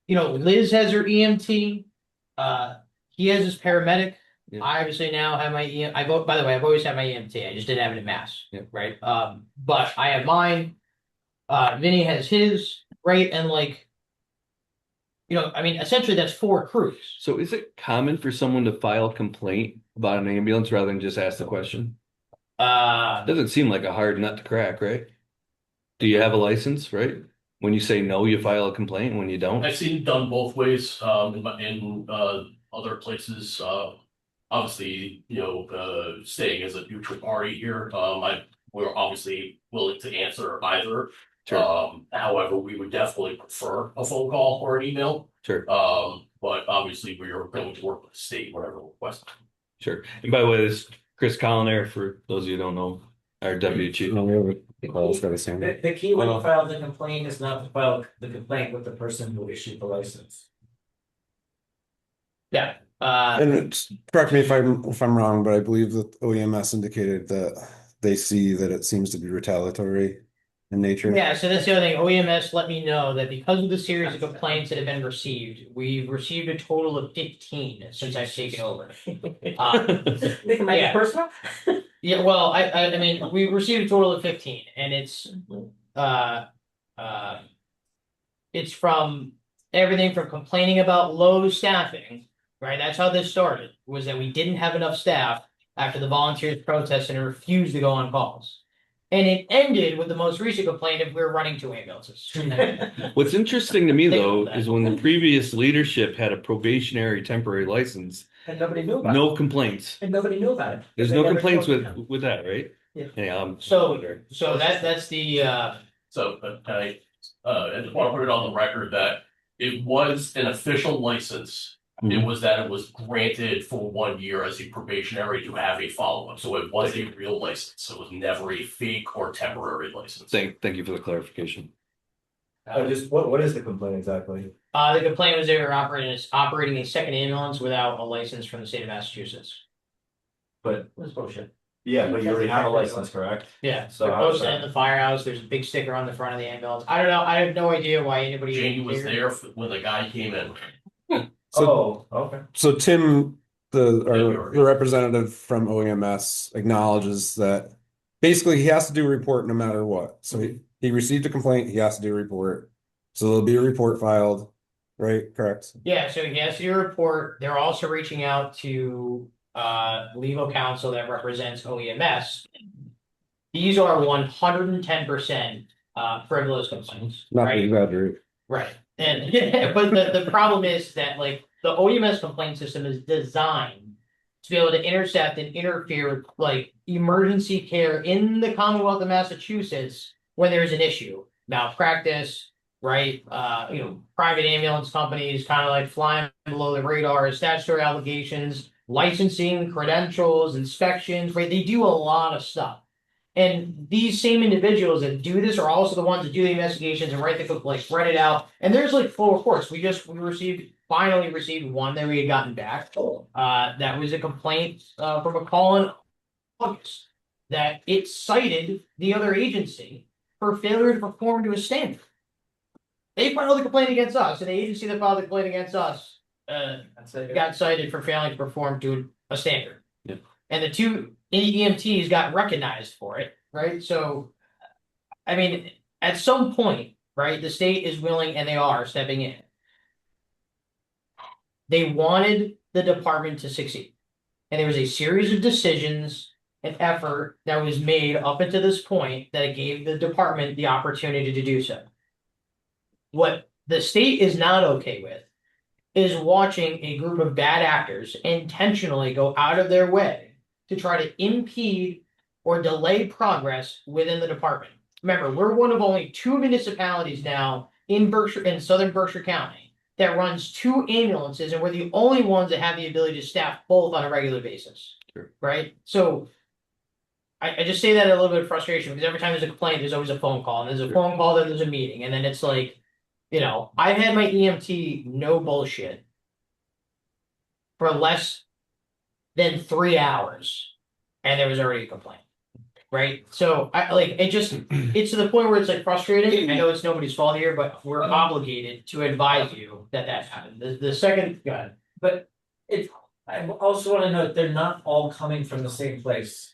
M: Liz has her EMT, he has his paramedic.
A: Yeah.
M: I obviously now have my by the way, I've always had my EMT. I just didn't have it in Mass.
A: Yeah.
M: Right. But I have mine. Vinny has his, right? And like, I mean, essentially that's 4 crews.
A: So is it common for someone to file a complaint about an ambulance rather than just ask the question? Doesn't seem like a hard nut to crack, right? Do you have a license, right? When you say no, you file a complaint. When you don't,
N: I've seen it done both ways, in other places, obviously, staying as a neutral party here, we're obviously willing to answer either.
A: Sure.
N: However, we would definitely prefer a phone call or an email.
A: Sure.
N: But obviously we are going to work with the state, whatever request.
A: Sure. And by the way, this is Chris Colliner, for those of you who don't know, our deputy chief.
D: No, we have a call's got a sound.
H: The key when you file the complaint is not to file the complaint with the person who issued the license.
M: Yeah,
D: And correct me if I'm wrong, but I believe that OEMS indicated that they see that it seems to be retaliatory in nature.
M: yeah, so that's the other thing. OEMS let me know that because of the series of complaints that have been received, we've received a total of 15 since I've taken over.
L: They can make
M: Yeah.
L: it personal?
M: Yeah, well, I mean, we received a total of 15, and it's from everything from complaining about low staffing, right? That's how this started, was that we didn't have enough staff after the volunteers protested and refused to go on calls. And it ended with the most recent complaint of we're running 2 ambulances.
A: What's interesting to me
M: Think
A: though,
M: about that.
A: is when the previous leadership had a probationary temporary license,
H: And nobody knew about it.
A: no complaints.
H: And nobody knew about it.
A: There's
H: They
A: no
H: never
A: complaints
H: told them.
A: with that, right?
H: Yeah.
A: Yeah.
M: So that's the
N: So, I just want to put it on the record that it was an official license. It was that it was granted for 1 year as a probationary to have a follow-up. So it was a real license. It was never a fake or temporary license.
A: Thank you for the clarification.
J: What is the complaint exactly?
M: the complaint was they were operating a second ambulance without a license from the state of Massachusetts.
J: But,
H: That's bullshit.
J: yeah, but you already have a license, correct?
M: Yeah,
J: So
M: they're
J: how's
M: posted
J: that?
M: in the firehouse. There's a big sticker on the front of the ambulance. I don't know. I have no idea why anybody.
N: Jamie was
M: cared.
N: there when the guy came in.
J: Oh, okay.
D: So Tim, the representative from OEMS acknowledges that basically he has to do a report no matter what. So he received a complaint, he has to do a report. So there'll be a report filed, right? Correct.
M: Yeah, so he has to do a report. They're also reaching out to legal counsel that represents OEMS. These are 110% frivolous complaints,
D: Not to
M: right?
D: exaggerate.
M: Right. And but the problem is that like the OEMS complaint system is designed to be able to intercept and interfere with like emergency care in the Commonwealth of Massachusetts when there's an issue. Malpractice, right? Private ambulance companies kind of like flying below the radar, statutory obligations, licensing, credentials, inspections, right? They do a lot of stuff. And these same individuals that do this are also the ones that do the investigations and write write it out. And there's like full reports. We finally received one that we had gotten back. That was a complaint from a call in August that it cited the other agency for failure to perform to a standard. They filed a complaint against us, and the agency that filed the complaint against us got cited for failing to perform to a standard.
A: Yeah.
M: And the 2 EMTs got recognized for it, right? So, I mean, at some point, right, the state is willing and they are stepping in. They wanted the department to succeed. And there was a series of decisions and effort that was made up until this point that gave the department the opportunity to do so. What the state is not okay with is watching a group of bad actors intentionally go out of their way to try to impede or delay progress within the department. Remember, we're one of only 2 municipalities now in southern Berkshire County that runs 2 ambulances, and we're the only ones that have the ability to staff both on a regular basis.
A: Sure.
M: Right? So I just say that a little bit of frustration because every time there's a complaint, there's always a phone call, and there's a phone call, then there's a meeting, and then it's like, I've had my EMT no bullshit for less than 3 hours, and there was already a complaint. Right. So it's to the point where it's like frustrating. I know it's nobody's fault here, but we're obligated to advise you that happened. The second guy.
H: But I also want to note, they're not all coming from the same place.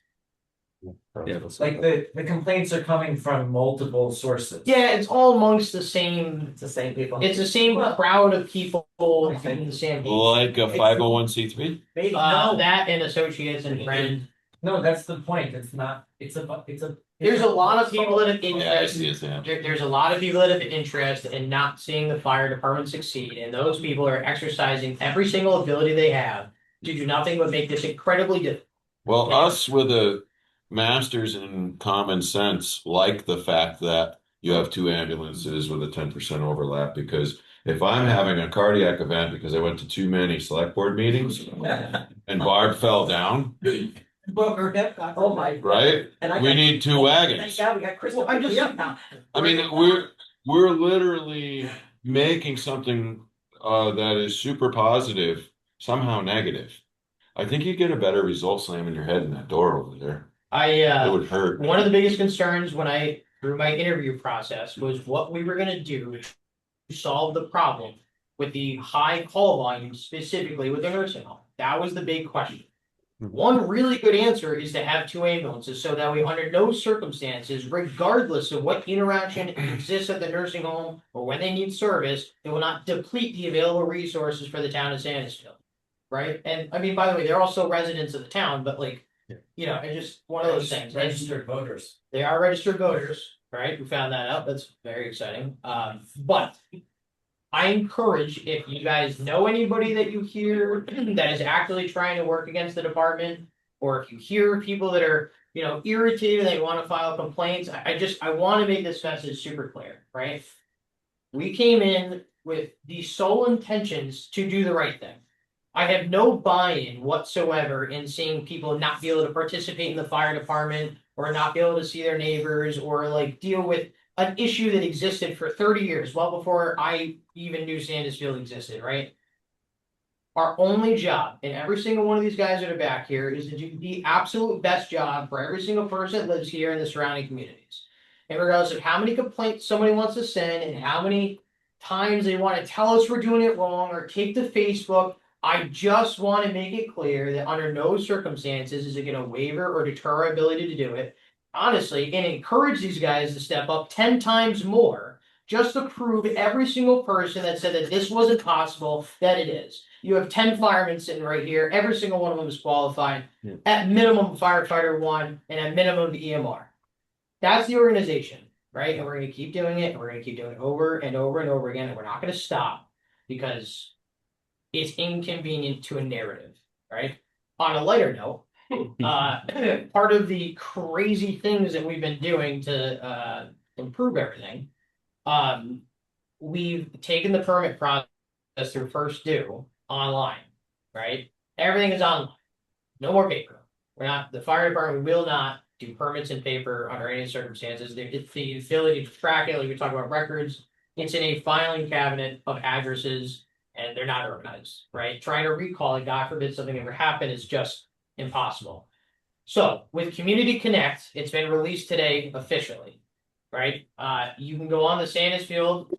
A: Yeah.
H: Like the complaints are coming from multiple sources.
M: Yeah, it's all amongst the same.
H: It's the same people.
M: It's the same crowd of people and the same people.
B: Like a 501c3?
H: Maybe no.
M: That and associates and friends.
H: No, that's the point. It's not, it's a.
M: There's a lot of people that have
B: Yeah, I see
M: interest.
B: his hand.
M: There's a lot of people that have interest in not seeing the fire department succeed, and those people are exercising every single ability they have to do nothing but make this incredibly difficult.
B: Well, us with a masters in common sense like the fact that you have two ambulances with a 10% overlap, because if I'm having a cardiac event because I went to too many select board meetings and Barb fell down,
L: Broke her hip. Oh my.
B: right?
L: And I
B: We
L: got-
B: need two
L: Thank
B: wagons.
L: God we got Crystal.
K: Well, I just-
L: up now.
B: I mean, we're literally making something that is super positive somehow negative. I think you get a better result slamming your head in that door over there. It would hurt.
M: One of the biggest concerns when I, through my interview process, was what we were gonna do to solve the problem with the high call volume, specifically with the nursing home. That was the big question. One really good answer is to have two ambulances so that we, under no circumstances, regardless of what interaction exists at the nursing home or when they need service, it will not deplete the available resources for the town of Sandisfield. Right? And I mean, by the way, they're also residents of the town, but like, you know, it's just one of those things.
H: Registered voters.
M: They are registered voters, right? We found that out. That's very exciting. But I encourage, if you guys know anybody that you hear that is actively trying to work against the department, or if you hear people that are, you know, irritated, they want to file complaints, I want to make this message super clear, right? We came in with the sole intentions to do the right thing. I have no buy-in whatsoever in seeing people not be able to participate in the fire department or not be able to see their neighbors or like deal with an issue that existed for 30 years, well before I even knew Sandisfield existed, right? Our only job, and every single one of these guys that are back here, is to do the absolute best job for every single person that lives here in the surrounding communities. And regardless of how many complaints somebody wants to send and how many times they want to tell us we're doing it wrong or take to Facebook, I just want to make it clear that under no circumstances is it going to waiver or deter our ability to do it. Honestly, and encourage these guys to step up 10 times more just to prove every single person that said that this wasn't possible that it is. You have 10 firemen sitting right here. Every single one of them is qualified.
A: Yeah.
M: At minimum, firefighter 1, and at minimum, the EMR. That's the organization, right? And we're going to keep doing it. And we're going to keep doing it over and over and over again. And we're not going to stop because it's inconvenient to a narrative, right? On a lighter note, part of the crazy things that we've been doing to improve everything, we've taken the permit process through First Due online, right? Everything is online. No more paper. The fire department will not do permits in paper under any circumstances. It's the ability to track it, like we talk about records. It's in a filing cabinet of addresses, and they're not organized, right? Trying to recall it, God forbid something ever happened, is just impossible. So with Community Connect, it's been released today officially, right? You can go on the Sandisfield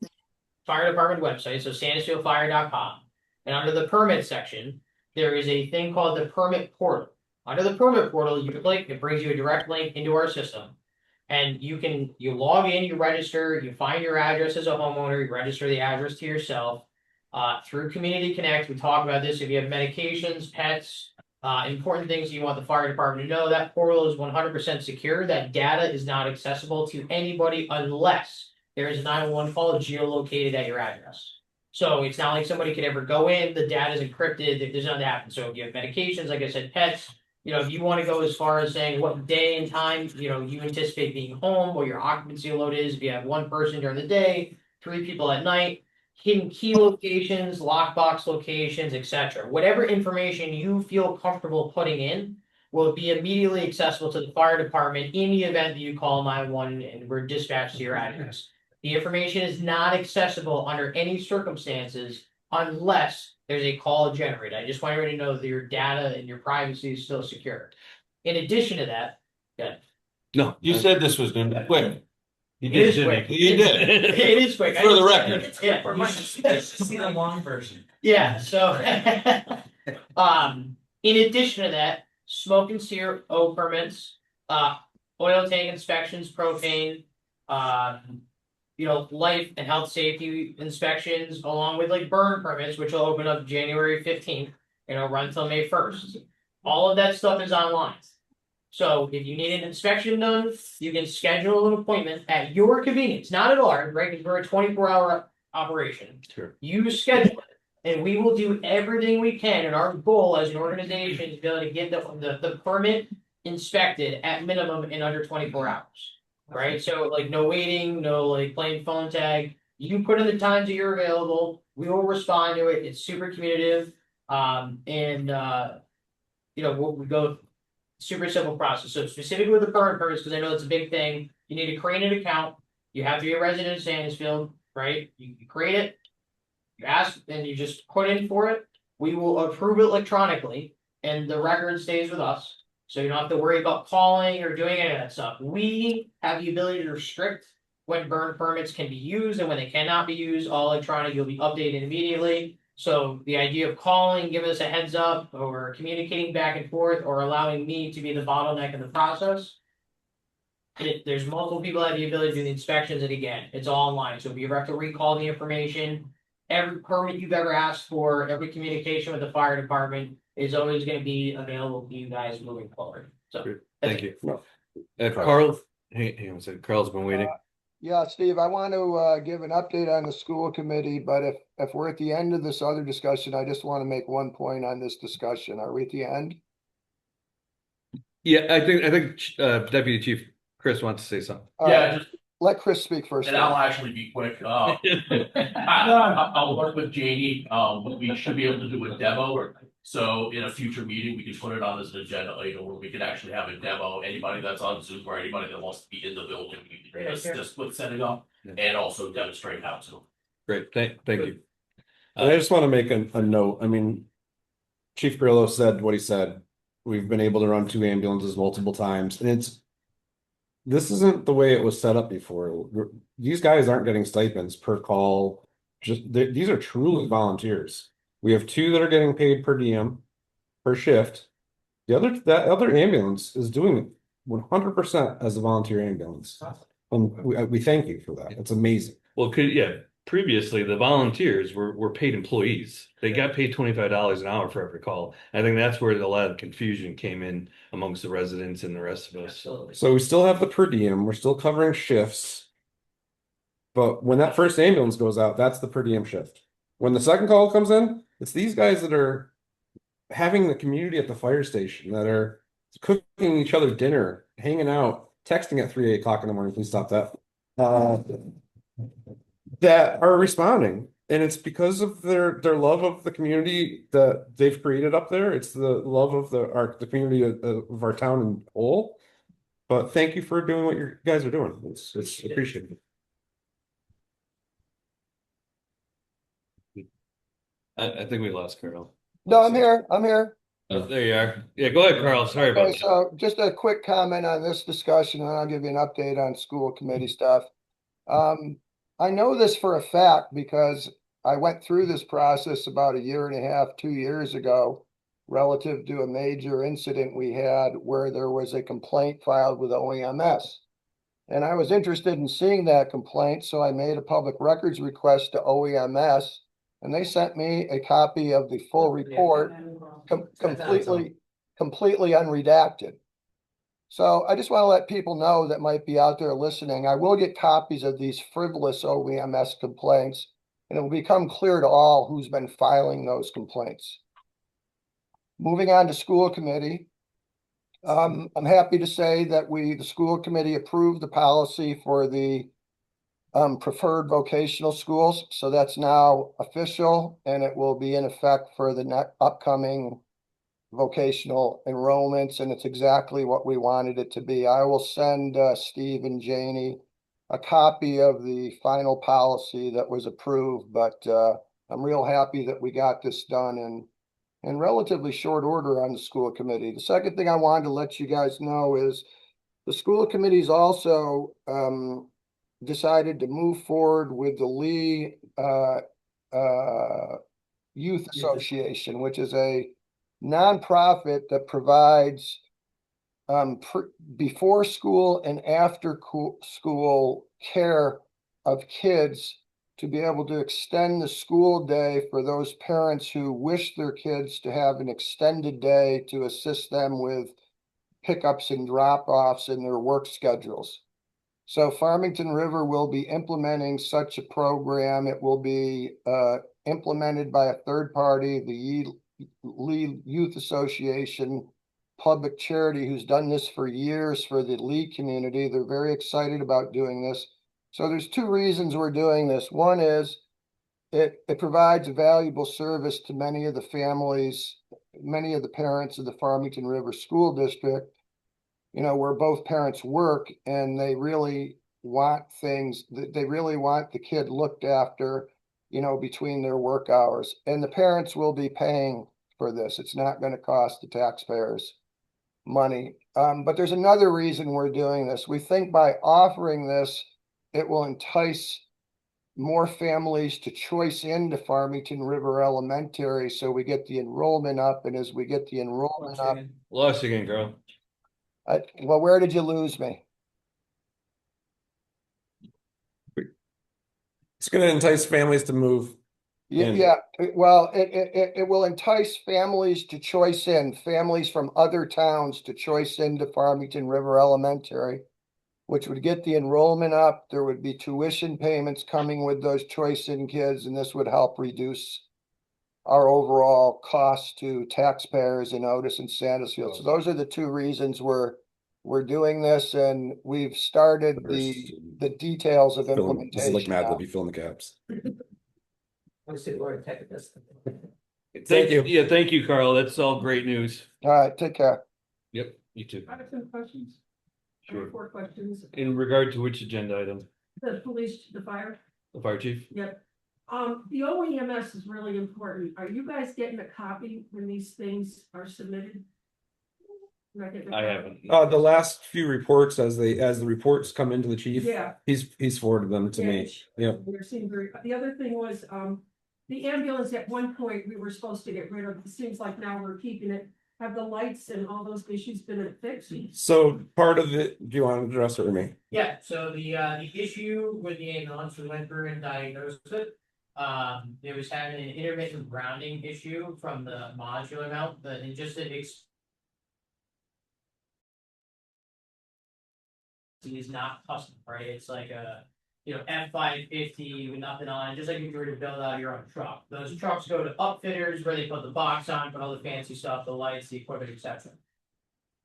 M: Fire Department website, so sandisfieldfire.com, and under the permit section, there is a thing called the permit portal. Under the permit portal, you click, it brings you a direct link into our system. And you log in, you register, you find your address as a homeowner, you register the address to yourself. Through Community Connect, we talk about this. If you have medications, pets, important things you want the fire department to know, that portal is 100% secure. That data is not accessible to anybody unless there is a 911 call geolocated at your address. So it's not like somebody could ever go in, the data is encrypted, there's nothing to happen. So if you have medications, like I said, pets, you know, if you want to go as far as saying what day and time, you know, you anticipate being home, what your occupancy load is, if you have one person during the day, 3 people at night, hidden key locations, lockbox locations, etc. Whatever information you feel comfortable putting in will be immediately accessible to the fire department in the event that you call 911 and we're dispatched to your address. The information is not accessible under any circumstances unless there's a call generated. I just want everybody to know that your data and your privacy is still secure. In addition to that,
B: No, you said this was going to be quick.
M: it is quick.
B: You did.
M: It is quick.
B: For the record.
M: Yeah.
H: For my, see the long version.
M: Yeah, so in addition to that, smoke and sear O permits, oil tank inspections, propane, you know, life and health safety inspections, along with like burn permits, which will open up January 15th, you know, run till May 1st. All of that stuff is online. So if you need an inspection done, you can schedule an appointment at your convenience, not at ours, right? Because we're a 24-hour operation.
A: Sure.
M: You schedule it, and we will do everything we can. And our goal as an organization is to be able to get the permit inspected at minimum in under 24 hours. Right? So like no waiting, no like playing phone tag. You put in the times that you're available, we will respond to it. It's super communicative. We go super simple process. So specifically with the current purpose, because I know it's a big thing, you need to create an account. You have to be a resident of Sandisfield, right? You create it, you ask, and you just put in for it. We will approve it electronically, and the record stays with us. So you don't have to worry about calling or doing any of that stuff. We have the ability to restrict when burn permits can be used and when they cannot be used. All electronic, you'll be updated immediately. So the idea of calling, giving us a heads up, or communicating back and forth, or allowing me to be the bottleneck in the process. There's multiple people that have the ability to do the inspections, and again, it's all online. So if you ever have to recall the information, every permit you've ever asked for, every communication with the fire department is always going to be available to you guys moving forward. So
A: Thank you. Carl, hang on a second. Carl's been waiting.
G: Yeah, Steve, I want to give an update on the school committee, but if we're at the end of this other discussion, I just want to make one point on this discussion. Are we at the end?
A: Yeah, I think Deputy Chief Chris wants to say something.
N: Yeah, just,
G: Let Chris speak first.
N: and I'll actually be quick. I'll work with Janie. We should be able to do a demo. So in a future meeting, we can put it on as an agenda item where we can actually have a demo. Anybody that's on Zoom or anybody that wants to be in the building, we can just with setting up and also demonstrate how to.
A: Great, thank you.
D: And I just want to make a note. I mean, Chief Grillo said what he said. We've been able to run 2 ambulances multiple times, and this isn't the way it was set up before. These guys aren't getting stipends per call. These are truly volunteers. We have 2 that are getting paid per diem, per shift. That other ambulance is doing it 100% as a volunteer ambulance. And we thank you for that. It's amazing.
A: Well, previously the volunteers were paid employees. They got paid $25 an hour for every call. I think that's where a lot of confusion came in amongst the residents and the rest of us.
D: So we still have the per diem. We're still covering shifts. But when that first ambulance goes out, that's the per diem shift. When the second call comes in, it's these guys that are having the community at the fire station, that are cooking each other dinner, hanging out, texting at 3 o'clock in the morning. Please stop that. That are responding. And it's because of their love of the community that they've created up there. It's the love of the community of our town and whole. But thank you for doing what you guys are doing. It's appreciated.
A: I think we lost Carl.
G: No, I'm here. I'm here.
A: Oh, there you are. Yeah, go ahead, Carl. Sorry about
G: Okay,
A: that.
G: so just a quick comment on this discussion, and I'll give you an update on school committee stuff. I know this for a fact because I went through this process about 1.5 years, 2 years ago, relative to a major incident we had where there was a complaint filed with OEMS. And I was interested in seeing that complaint, so I made a public records request to OEMS, and they sent me a copy of the full report, completely unredacted. So I just want to let people know that might be out there listening. I will get copies of these frivolous OEMS complaints, and it will become clear to all who's been filing those complaints. Moving on to school committee. I'm happy to say that the school committee approved the policy for the preferred vocational schools. So that's now official, and it will be in effect for the upcoming vocational enrollments, and it's exactly what we wanted it to be. I will send Steve and Janie a copy of the final policy that was approved, but I'm real happy that we got this done in relatively short order on the school committee. The second thing I wanted to let you guys know is the school committee's also decided to move forward with the Lee Youth Association, which is a nonprofit that provides before school and after school care of kids to be able to extend the school day for those parents who wish their kids to have an extended day to assist them with pickups and drop-offs in their work schedules. So Farmington River will be implementing such a program. It will be implemented by a third party, the Lee Youth Association, public charity who's done this for years for the Lee community. They're very excited about doing this. So there's two reasons we're doing this. One is it provides a valuable service to many of the families, many of the parents of the Farmington River School District, you know, where both parents work and they really want things, they really want the kid looked after, you know, between their work hours. And the parents will be paying for this. It's not going to cost the taxpayers money. But there's another reason we're doing this. We think by offering this, it will entice more families to choice into Farmington River Elementary, so we get the enrollment up, and as we get the enrollment up.
A: Lost again, girl.
G: Well, where did you lose me?
D: It's gonna entice families to move.
G: Yeah, well, it will entice families to choice in, families from other towns to choice into Farmington River Elementary, which would get the enrollment up. There would be tuition payments coming with those choice in kids, and this would help reduce our overall cost to taxpayers in Otis and Sandisfield. So those are the two reasons we're doing this, and we've started the details of
D: This is
G: implementation.
D: like Mad
G: now.
D: Libby filling the caps.
A: Thank you. Yeah, thank you, Carl. That's all great news.
G: All right, take care.
A: Yep, you too.
K: I have some questions. I have
A: Sure.
K: 4 questions.
A: In regard to which agenda item?
K: The police, the fire.
A: The fire chief?
K: Yep. The OEMS is really important. Are you guys getting a copy when these things are submitted?
A: I haven't.
D: The last few reports, as the reports come into the chief,
K: Yeah.
D: he's forwarded them to me. Yep.
K: They're seeing very, the other thing was, the ambulance at one point we were supposed to get rid of. It seems like now we're keeping it. Have the lights and all those issues been fixed?
D: So part of it, do you want to address it or me?
M: Yeah, so the issue with the ambulance, we went through and diagnosed it. It was having an intermittent grounding issue from the modular mount, but it just is not custom, right? It's like a, you know, F550 with nothing on it, just like if you were to build out your own truck. Those trucks go to upfitters where they put the box on, put all the fancy stuff, the lights, the equipment, etc.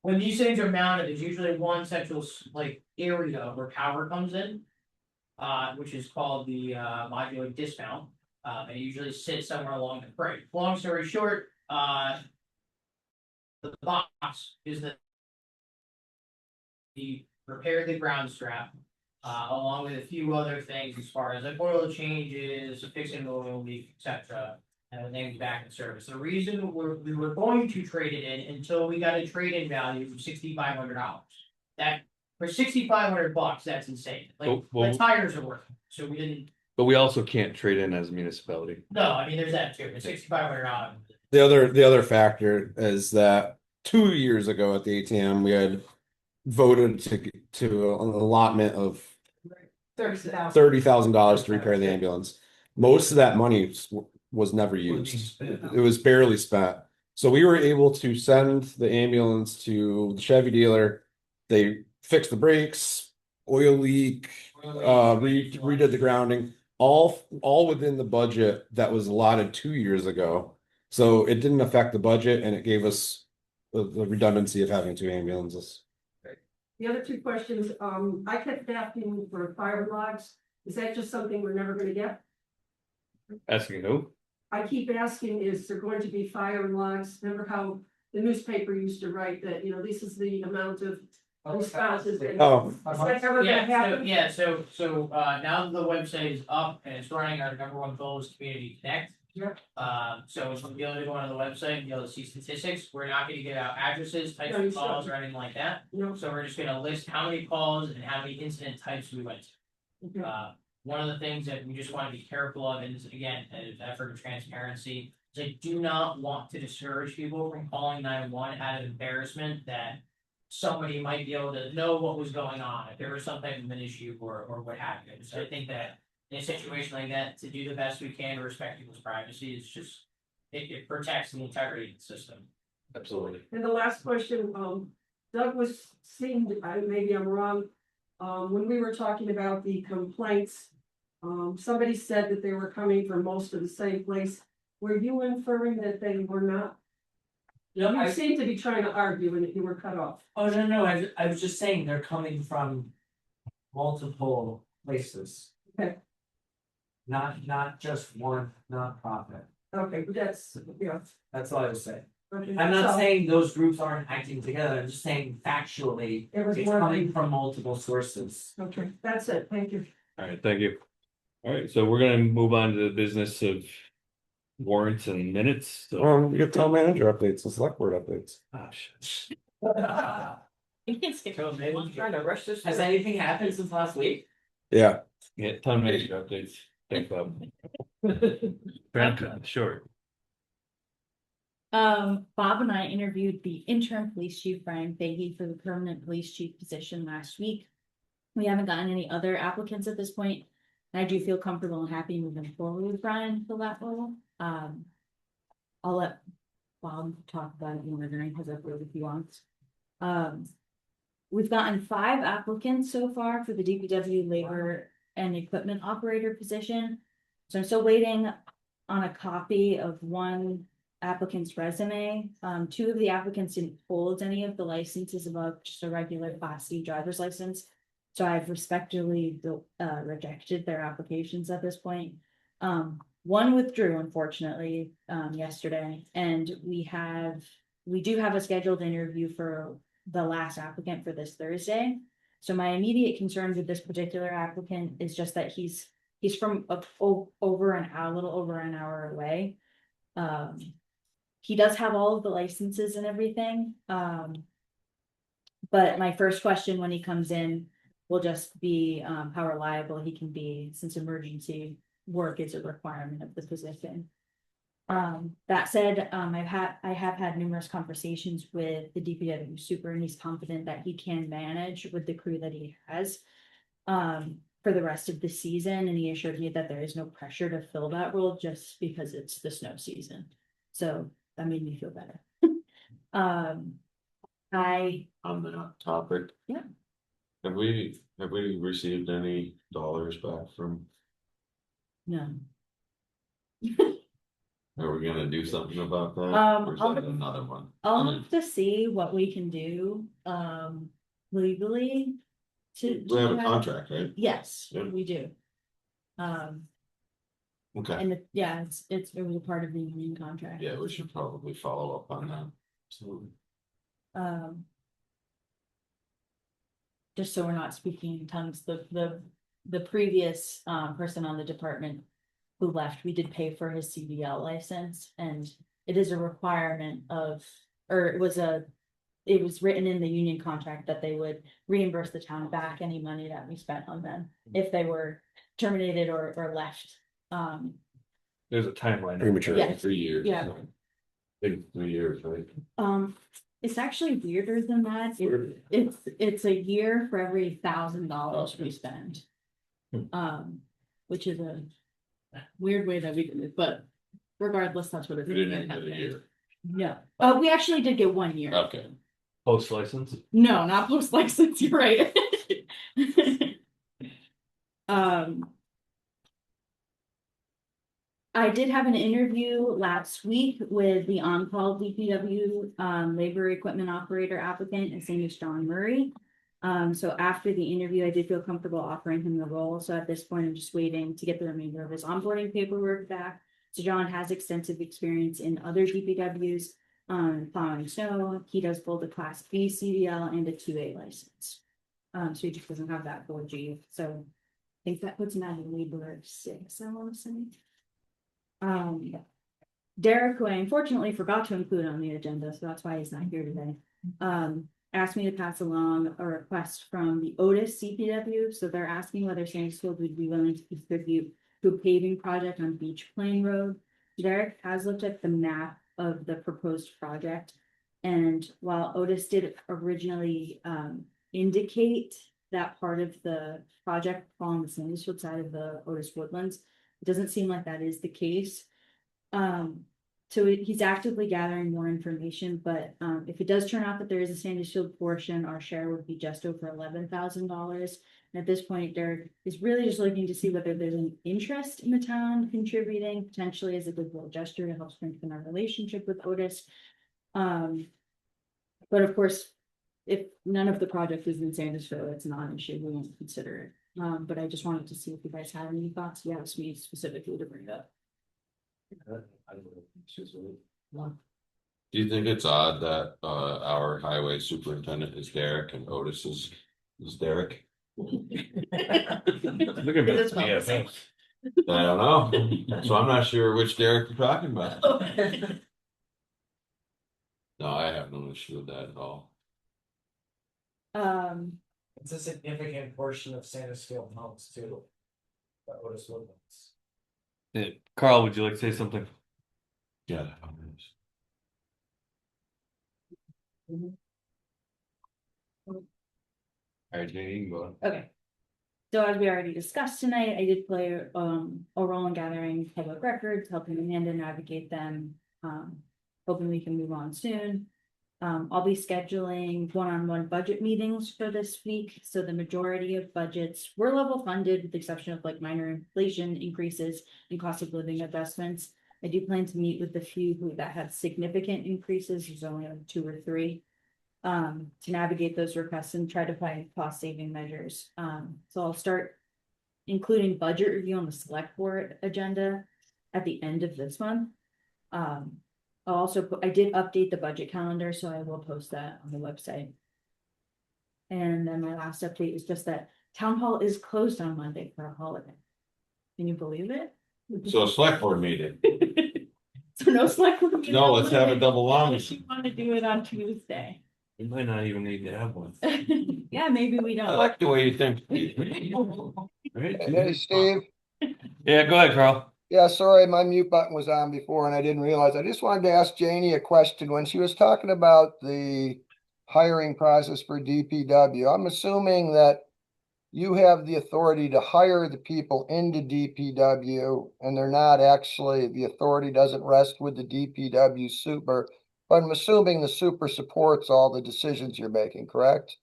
M: When these things are mounted, there's usually one central like area where power comes in, which is called the modular dismount. And it usually sits somewhere along the frame. Long story short, the box is the repair the ground strap, along with a few other things as far as like oil changes, fixing the oil leak, etc. And then back in service. The reason we were going to trade it in until we got a trade-in value of $6,500. That for $6,500, that's insane. Like
A: Well,
M: the tires are working, so we didn't.
A: But we also can't trade in as a municipality.
M: No, I mean there's that too. It's $6,500.
D: The other factor is that 2 years ago at the ATM, we had voted to an allotment of $30,000 to repair the ambulance. Most of that money was never used. It was barely spent. So we were able to send the ambulance to the Chevy dealer. They fixed the brakes, oil leak, redid the grounding, all within the budget that was allotted 2 years ago. So it didn't affect the budget, and it gave us the redundancy of having 2 ambulances.
K: The other 2 questions, I kept asking for fire logs. Is that just something we're never gonna get?
A: Asking who?
K: I keep asking, is there going to be fire logs? Remember how the newspaper used to write that, you know, this is the amount of responses.
D: Oh.
K: Is that ever gonna happen?
M: So now that the website is up and it's running, our #1 goal is Community Connect.
K: Yep.
M: So if we'll be able to go onto the website and be able to see statistics, we're not gonna give out addresses, types
K: No, you
M: of calls or
K: shouldn't.
M: anything like that.
K: No.
M: So we're just gonna list how many calls and how many incident types we went to.
K: Okay.
M: One of the things that we just want to be careful of, and is again, an effort of transparency, is I do not want to discourage people from calling 911 out of embarrassment that somebody might be able to know what was going on, if there was some type of an issue or what have you. So I think that in a situation like that, to do the best we can to respect people's privacy is just, it protects the integrity of the system.
A: Absolutely.
K: And the last question, maybe I'm wrong, when we were talking about the complaints, somebody said that they were coming from most of the same place. Were you inferring that they were not?
H: No,
K: You seem to be trying to argue and that you were cut off.
H: oh, no, I was just saying they're coming from multiple places.
K: Okay.
H: Not just one nonprofit.
K: Okay, but that's, yeah.
H: That's all I was saying.
K: Okay,
H: I'm not
K: so
H: saying those groups aren't acting together, I'm just saying factually,
K: It was
H: it's
K: more
H: coming
K: than-
H: from multiple sources.
K: Okay, that's it, thank you.
A: All right, thank you. All right, so we're gonna move on to the business of warrants and minutes. So,
D: We get town manager updates and select board updates.
A: ah, shit.
E: You can skip.
L: I'm trying to rush this.
H: Has
L: through.
H: anything happened since last week?
D: Yeah,
A: Yeah, town manager updates. Thanks, Bob. Trying to cut it short.
E: Bob and I interviewed the interim police chief, Brian Fahey, for the permanent police chief position last week. We haven't gotten any other applicants at this point. And I do feel comfortable and happy moving forward with Brian for that role. I'll let Bob talk about it when during his upload if he wants. We've gotten 5 applicants so far for the DPW labor and equipment operator position. So I'm still waiting on a copy of one applicant's resume. 2 of the applicants didn't hold any of the licenses above just a regular Class C driver's license. So I've respectfully rejected their applications at this point. One withdrew, unfortunately, yesterday, and we do have a scheduled interview for the last applicant for this Thursday. So my immediate concern with this particular applicant is just that he's from a little over an hour away. He does have all of the licenses and everything. But my first question when he comes in will just be how reliable he can be, since emergency work is a requirement of the position. That said, I have had numerous conversations with the DPW super, and he's confident that he can manage with the crew that he has for the rest of the season. And he assured me that there is no pressure to fill that role just because it's the snow season. So that made me feel better.
B: On that topic.
E: Yeah.
B: Have we received any dollars back from,
E: No.
B: are we gonna do something about that? Or is
E: I'll-
B: that another one?
E: I'll have to see what we can do legally to.
B: We have a
E: have-
B: contract, right?
E: Yes,
B: Yeah.
E: we do.
B: Okay,
E: And it was a part of the union contract.
B: yeah, we should probably follow up on that. Absolutely.
E: Just so we're not speaking in tongues, the previous person on the department who left, we did pay for his CDL license, and it is a requirement of, or it was written in the union contract that they would reimburse the town back any money that we spent on them if they were terminated or left.
A: There's a timeline.
D: Premature.
E: Yeah.
B: 3 years.
E: Yeah.
B: Big 3 years, right?
E: It's actually weirder than that. It's a year for every $1,000 we spend. Which is a weird way that we did it, but regardless, that's what it is.
B: We didn't even get a year.
E: No, we actually did get 1 year.
B: Okay.
A: Post license.
E: No, not post license, you're right. I did have an interview last week with the on-call DPW labor equipment operator applicant. His name is John Murray. So after the interview, I did feel comfortable offering him the role. So at this point, I'm just waiting to get the remainder of his onboarding paperwork back. So John has extensive experience in other DPWs, plowing snow. He does both a Class B CDL and a 2A license. So he just doesn't have that 4G. So I think that puts him at a laborer 6, I want to say. Derek, who I unfortunately forgot to include on the agenda, so that's why he's not here today. Asked me to pass along a request from the Otis CPW. So they're asking whether Sandisfield would be willing to contribute to a paving project on Beach Plain Road. Derek has looked at the map of the proposed project. And while Otis did originally indicate that part of the project along the Sandisfield side of the Otis Woodlands, it doesn't seem like that is the case. So he's actively gathering more information, but if it does turn out that there is a Sandisfield portion, our share would be just over $11,000. And at this point, Derek is really just looking to see whether there's an interest in the town contributing potentially as a goodwill gesture to help strengthen our relationship with Otis. But of course, if none of the project is in Sandisfield, it's not an issue, we won't consider it. But I just wanted to see if you guys had any thoughts. You asked me specifically to bring it up.
B: Do you think it's odd that our highway superintendent is Derek and Otis is Derek?
A: Look at
E: Is it
A: me.
E: spelled the same?
B: I don't know. So I'm not sure which Derek you're talking about. No, I have no issue with that at all.
H: It's a significant portion of Sandisfield homes too. That Otis Woodlands.
A: Carl, would you like to say something?
B: Yeah.
A: All right, Jane, you can go on.
E: Okay. So as we already discussed tonight, I did play a role in gathering public records, helping Amanda navigate them. Hoping we can move on soon. I'll be scheduling one-on-one budget meetings for this week. So the majority of budgets were level funded with the exception of like minor inflation increases and cost of living adjustments. I do plan to meet with the few that had significant increases. There's only like 2 or 3. To navigate those requests and try to find cost saving measures. So I'll start including budget review on the select board agenda at the end of this month. I did update the budget calendar, so I will post that on the website. And then my last update is just that town hall is closed on Monday for a holiday. Can you believe it?
B: So a select board meeting.
E: So no select board meeting.
B: No, let's have a double long.
E: Unless you want to do it on Tuesday.
A: We might not even need to have one.
E: Yeah, maybe we
B: I
E: don't.
B: like the way you think.
A: Right?
G: Hey, Steve.
A: Yeah, go ahead, Carl.
G: Yeah, sorry, my mute button was on before and I didn't realize. I just wanted to ask Janie a question. When she was talking about the hiring process for DPW, I'm assuming that you have the authority to hire the people into DPW and they're not actually, the authority doesn't rest with the DPW super, but I'm assuming the super supports all the decisions you're making, correct?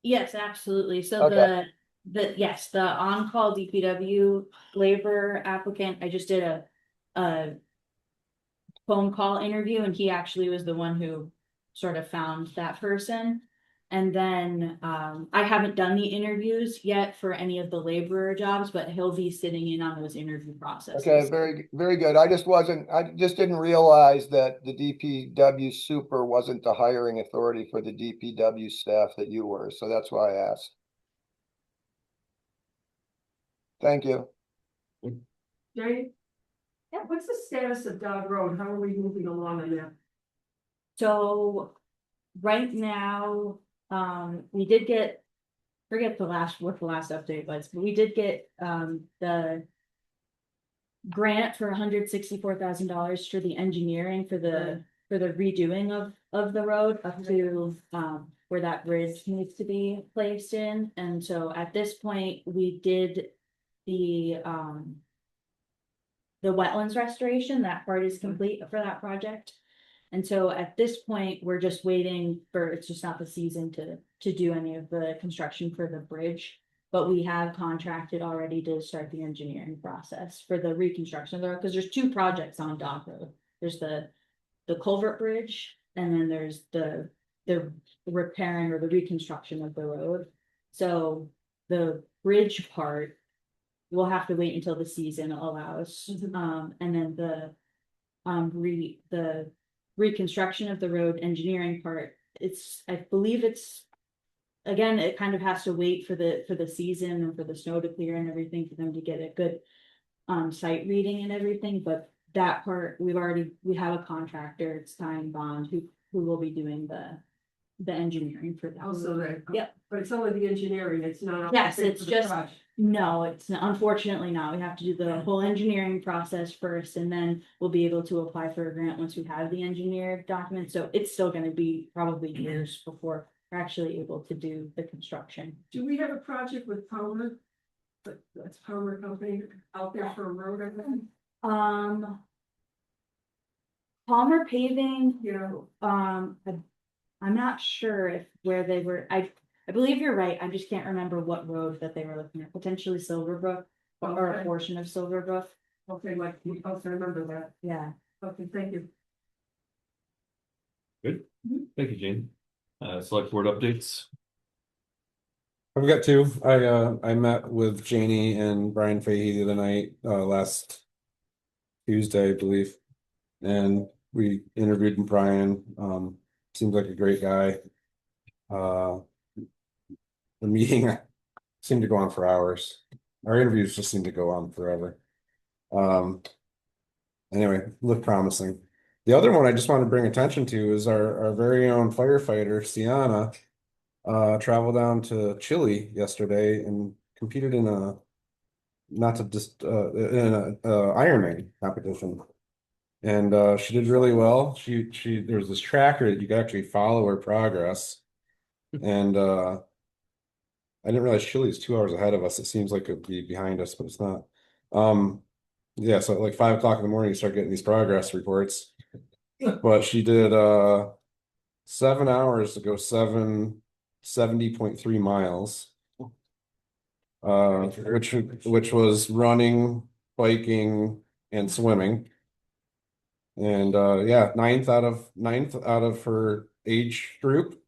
E: Yes, absolutely. So
G: Okay.
E: the on-call DPW labor applicant, I just did a phone call interview and he actually was the one who sort of found that person. And then I haven't done the interviews yet for any of the laborer jobs, but he'll be sitting in on those interview processes.
G: Okay, very, very good. I just didn't realize that the DPW super wasn't the hiring authority for the DPW staff that you were, so that's why I asked. Thank you.
K: Jane? Yeah, what's the status of Dog Road? How are we moving along on that?
E: So right now, we did get, forget what the last update was, but we did get the grant for $164,000 for the engineering for the redoing of the road up to where that bridge needs to be placed in. And so at this point, we did the wetlands restoration. That part is complete for that project. And so at this point, we're just waiting for, it's just not the season to do any of the construction for the bridge. But we have contracted already to start the engineering process for the reconstruction of the road, because there's 2 projects on Dock Road. There's the culvert bridge, and then there's the repairing or the reconstruction of the road. So the bridge part, we'll have to wait until the season allows. And then the reconstruction of the road engineering part, I believe it's, again, it kind of has to wait for the season and for the snow to clear and everything for them to get a good site reading and everything. But that part, we have a contractor, it's Time Bond, who will be doing the engineering for that.
K: Also that.
E: Yep.
K: But it's only the engineering, it's not.
E: Yes, it's just, no, it's unfortunately not. We have to do the whole engineering process first, and then we'll be able to apply for a grant once we have the engineered document. So it's still gonna be probably years before we're actually able to do the construction.
K: Do we have a project with Palmer? That's Palmer Company out there for a road, I think?
E: Palmer paving,
K: You know,
E: I'm not sure if where they were, I believe you're right, I just can't remember what road that they were looking at, potentially Silverbrook. Or a
K: Okay.
E: portion of Silverbrook,
K: okay, like, okay, I remember that.
E: yeah.
K: Okay, thank you.
A: Good. Thank you, Jane. Select board updates.
D: I've got two. I met with Janie and Brian Fahey the other night, last Tuesday, I believe. And we interviewed Brian. Seems like a great guy. The meeting seemed to go on for hours. Our interviews just seem to go on forever. Anyway, looked promising. The other one I just want to bring attention to is our very own firefighter, Sienna, traveled down to Chile yesterday and competed in a not to just in a Ironman competition. And she did really well. There's this tracker that you can actually follow her progress. And I didn't realize Chile is 2 hours ahead of us. It seems like it'd be behind us, but it's not. Yeah, so at like 5 o'clock in the morning, you start getting these progress reports. But she did 7 hours to go 70.3 miles. Which was running, biking, and swimming. And yeah, ninth out of her age group,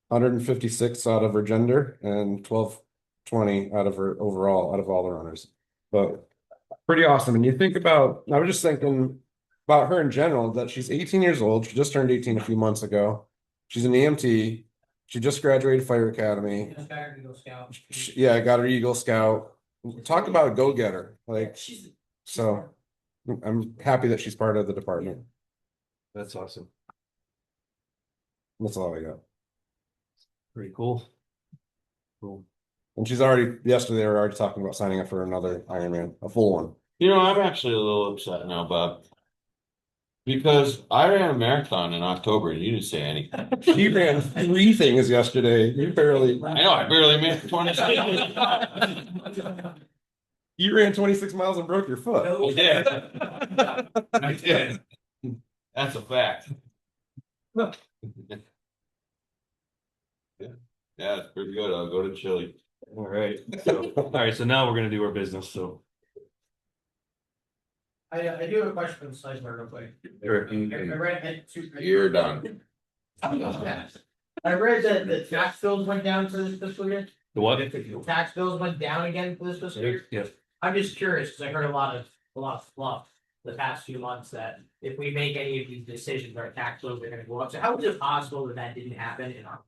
D: 156 out of her gender, and 1220 out of her overall, out of all the runners. But pretty awesome. And you think about, I was just thinking about her in general, that she's 18 years old. She just turned 18 a few months ago. She's an EMT. She just graduated Fire Academy.
M: Just got her Eagle Scout.
D: Yeah, got her Eagle Scout. Talk about a go-getter. Like, so I'm happy that she's part of the department.
A: That's awesome.
D: That's all I got.
A: Pretty cool. Cool.
D: And yesterday they were already talking about signing up for another Ironman, a full one.
B: You know, I'm actually a little upset now, Bob. Because I ran a marathon in October and you didn't say anything.
D: She ran 3 things yesterday. You barely.
B: I know, I barely made 26.
D: You ran 26 miles and broke your foot.
B: I did. I did. That's a fact. Yeah, it's pretty good. I'll go to Chile.
A: All right. So now we're gonna do our business. So
M: I do have a question for the slides, real quick.
A: Eric,
M: I read it.
B: You're done.
M: I read that the tax bills went down for this fiscal year.
A: the what?
M: Tax bills went down again for this fiscal year.
A: Yes.
M: I'm just curious, because I heard a lot of fluff the past few months that if we make any of these decisions, our tax bills are gonna go up. So how is it possible that that didn't happen in our?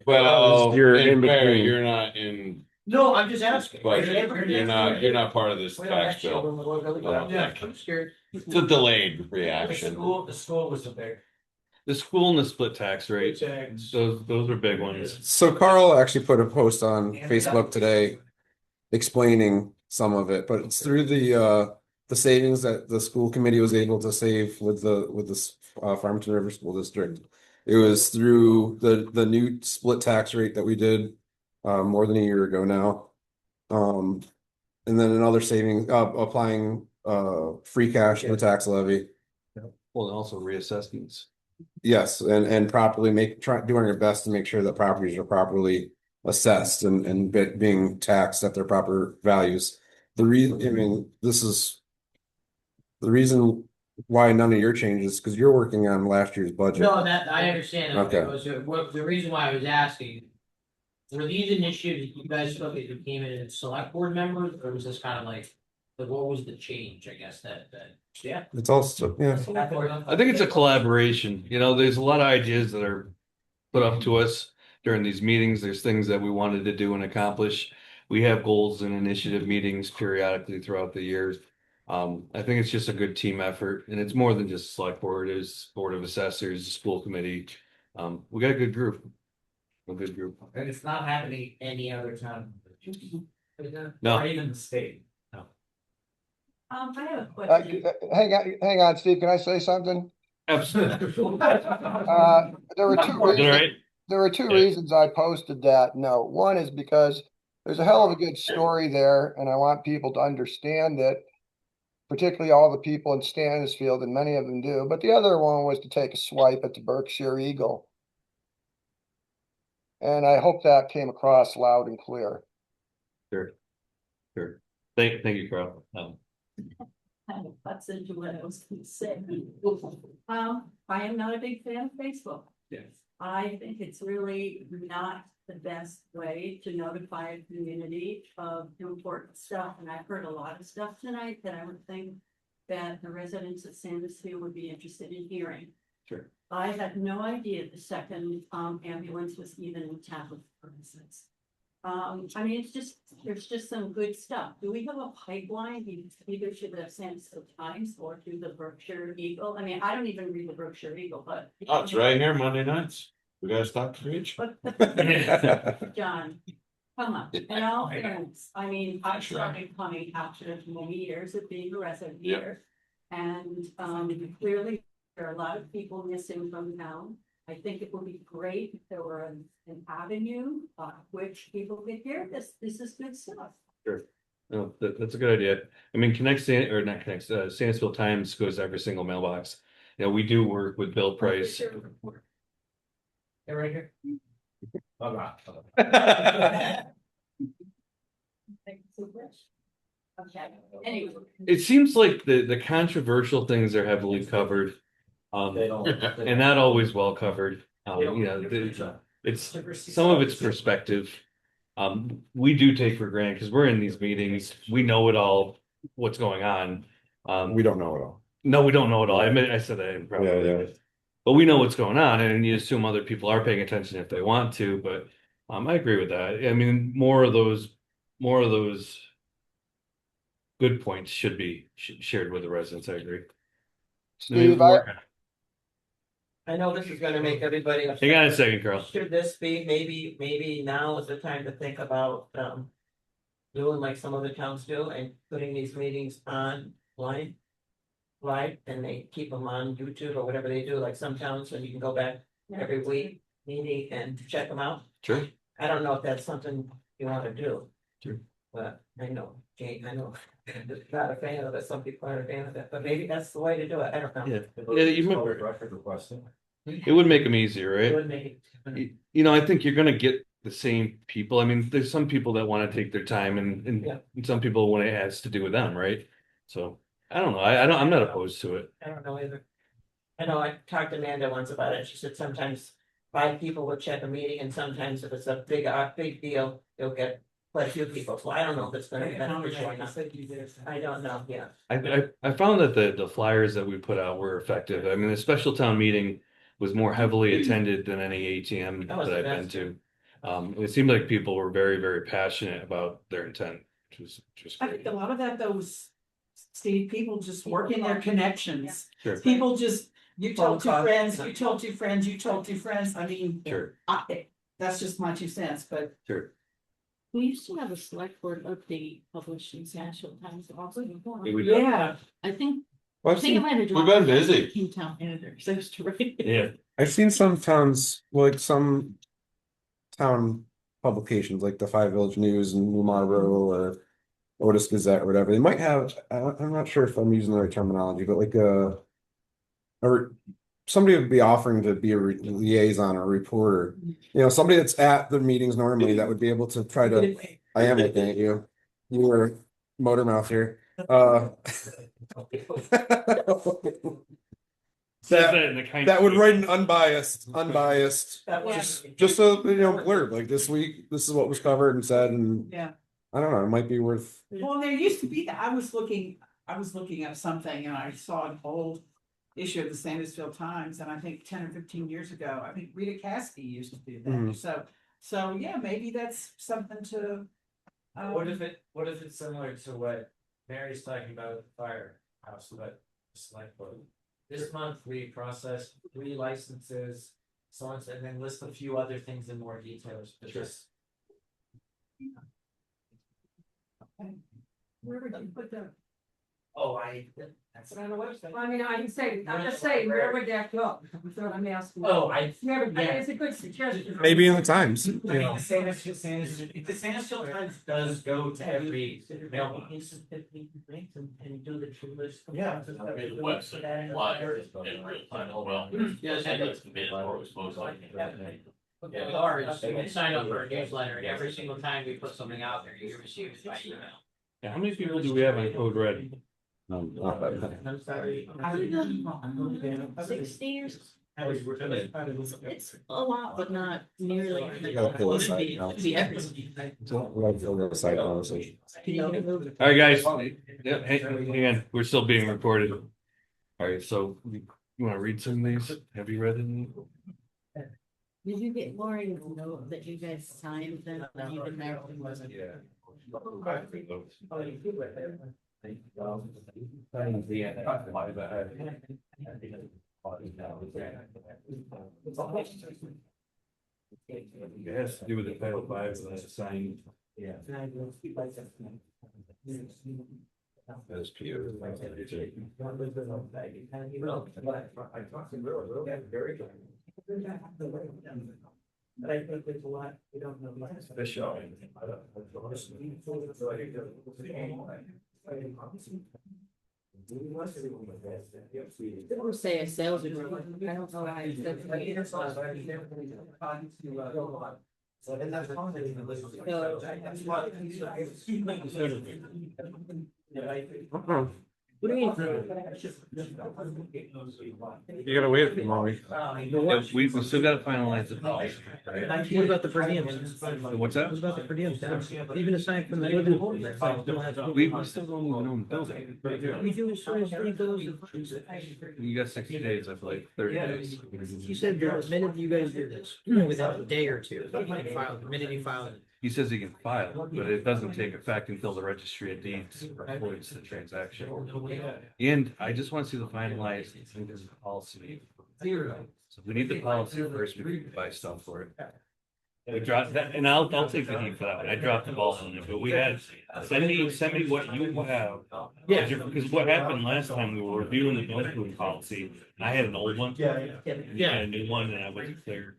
B: Well,
D: You're
B: in
D: in
B: fair,
D: between.
B: you're not in
M: No, I'm just asking.
B: budget. You're not part of this
M: Well,
B: tax
M: actually,
B: bill.
M: Yeah, I'm scared.
B: It's a delayed
M: The
B: reaction.
M: school was the big.
A: The school and the split tax rate.
M: Tax.
A: Those are big ones.
D: So Carl actually put a post on Facebook today explaining some of it, but it's through the savings that the school committee was able to save with the Farmington River School District. It was through the new split tax rate that we did more than a year ago now. And then another saving, applying free cash to the tax levy.
A: Well, and also reassessments.
D: Yes, and properly doing our best to make sure that properties are properly assessed and being taxed at their proper values. This is the reason why none of your changes, because you're working on last year's budget.
M: No, that, I understand.
D: Okay.
M: The reason why I was asking, were these initiatives that you guys took as you came in as select board members, or was this kind of like what was the change, I guess, yeah.
D: It's also, yeah.
A: I think it's a collaboration. You know, there's a lot of ideas that are put up to us during these meetings. There's things that we wanted to do and accomplish. We have goals and initiative meetings periodically throughout the years. I think it's just a good team effort, and it's more than just select board. It's board of assessors, school committee. We got a good group.
M: And it's not happening any other time.
A: No.
M: Or even the state.
E: I have a question.
G: Hang on, Steve, can I say something?
A: Absolutely.
G: There were two
A: All
G: reasons,
A: right.
G: there were two reasons I posted that note. One is because there's a hell of a good story there, and I want people to understand it. particularly all the people in Sandisfield, and many of them do, but the other one was to take a swipe at the Berkshire Eagle. And I hope that came across loud and clear.
A: Sure. Thank you, Carl.
K: Kind of cuts into what I was gonna say. I am not a big fan of Facebook.
A: Yes.
K: I think it's really not the best way to notify a community of important stuff, and I've heard a lot of stuff tonight that I would think that the residents of Sandusky would be interested in hearing.
A: Sure.
K: I had no idea the second ambulance was even in town, for instance. I mean, there's just some good stuff. Do we have a pipeline either to the Sandusky Times or to the Berkshire Eagle? I mean, I don't even read the Berkshire Eagle, but.
B: Oh, it's right here Monday nights. We gotta stop the reach.
K: John, come on, in all fairness, I mean, I started coming after many years of being a resident
B: Yep.
K: here. And clearly, there are a lot of people missing from town. I think it would be great if there were an avenue which people could hear this. This is good stuff.
A: Sure. No, that's a good idea. I mean, Sandusfield Times goes to every single mailbox. You know, we do work with Bill Price.
H: They're right here.
K: Okay, anyway.
A: It seems like the controversial things are heavily covered. And not always well covered. You know, it's some of it's perspective. We do take for granted because we're in these meetings. We know it all, what's going on.
D: We don't know it all.
A: No, we don't know it all. I said that improperly.
D: Yeah.
A: But we know what's going on, and you assume other people are paying attention if they want to. But I agree with that. I mean, more of those good points should be shared with the residents. I agree.
G: Steve,
L: I know this is gonna make everybody upset.
A: Hang on a second, Carl.
L: Should this be, maybe now is the time to think about, doing like some other towns do and putting these meetings online? Live, and they keep them on YouTube or whatever they do, like some towns, and you can go back every week, meeting and check them out.
A: Sure.
L: I don't know if that's something you wanna do.
A: Sure.
L: But I know, Jane, not a fan of it, some people aren't a fan of it, but maybe that's the way to do it, I don't know.
A: Yeah, you remember.
J: Record requesting.
A: It would make them easier,
L: It
A: right?
L: would make it.
A: You know, I think you're gonna get the same people. I mean, there's some people that want to take their time and some people want it has to do with them, right? So I don't know. I'm not opposed to it.
L: I don't know either. I know I talked to Amanda once about it. She said sometimes 5 people would check a meeting and sometimes if it's a big deal, you'll get quite a few people. So I don't know if it's gonna be beneficial or not. I don't know, yeah.
A: I found that the flyers that we put out were effective. I mean, the special town meeting was more heavily attended than any ATM
L: That was
A: that
L: the
A: I've been
L: best.
A: to. It seemed like people were very, very passionate about their intent, which was
O: I
A: great.
O: think a lot of that though was, Steve, people just working their connections.
A: Sure.
O: People just, you told two
L: Phone calls.
O: friends, you told two friends, you told two friends, I mean.
A: Sure.
O: That's just my 2 cents, but.
A: Sure.
K: We used to have a select board update published in Sandusfield Times also.
A: Yeah, we
O: did. Yeah.
K: I think.
D: Well,
K: I think it might have.
B: We've been busy.
K: King Town Manager, so it's terrific.
A: Yeah.
D: I've seen some towns, like some town publications, like the Five Village News and New Marlboro or Otis Gazette or whatever. They might have, I'm not sure if I'm using the right terminology, but like or somebody would be offering to be a liaison or a reporter. You know, somebody that's at the meetings normally that would be able to try to. I am looking at you. You were motor mouth here. That would write an unbiased, just a blurb like this week. This is what was covered and said, and
O: Yeah.
D: I don't know. It might be worth.
O: Well, there used to be that, I was looking up something and I saw an old issue of the Sandisfield Times, and I think 10 or 15 years ago, I think Rita Caskey used to do that.
D: Mhm.
O: So yeah, maybe that's something to.
H: What if it's similar to what Mary's talking about with the firehouse, but select board? This month we processed 3 licenses, so on, and then list a few other things in more details, but just.
K: Where would you put that?
H: That's not a website.
K: I mean, I can say, I'm just saying, where would that go? That's what I'm asking.
H: Oh,
K: Yeah, but it's a good suggestion.
D: Maybe in the Times.
H: I mean, the Sandisfield Times does go to every mailbox.
L: And do the true list.
H: Yeah.
N: I mean, the website, live, in real time as well.
M: Yes, I
N: And
M: do.
N: it's been more exposed like.
M: Yeah, ours, you can sign up for a newsletter, and every single time we put something out there, you receive it by email.
A: Yeah, how many people do we have on Code Red?
D: Not that many.
L: I'm sorry.
E: 60 years.
L: It's
E: It's a lot, but not nearly.
D: You gotta pull aside now. We'll fill the side conversation.
A: All right, guys. Yeah, hang on, we're still being recorded. All right, so you wanna read some of these? Have you read any?
E: Did you get Lauren's note that you guys signed that you didn't know?
A: Yeah. It has to do with the Title V, that's signed.
D: That's Peter.
L: But I think there's a lot we don't know.
E: It would say a sales agreement. I don't know why it said.
D: What do you mean? You gotta wait a few more weeks.
A: We still gotta finalize the policy.
M: What about the per diems?
A: What's that?
M: What about the per diems? Even aside from the living.
A: We still don't even own the building.
M: We do as soon as they goes.
A: You got 60 days, I believe, 30 days.
M: You said the minute you guys do this, within a day or two, you can file, the minute you file it.
A: He says he can file, but it doesn't take effect until the registry of deeds records the transaction. And I just want to see the finalized policy. So we need the policy first, we can buy stuff for it. We dropped that, and I'll take the heat for that one. I dropped the ball on it, but we had, send me what you have.
M: Yeah.
A: Because what happened last time, we were reviewing the gun food policy, and I had an old one.
M: Yeah.
A: And a new one, and I wasn't clear.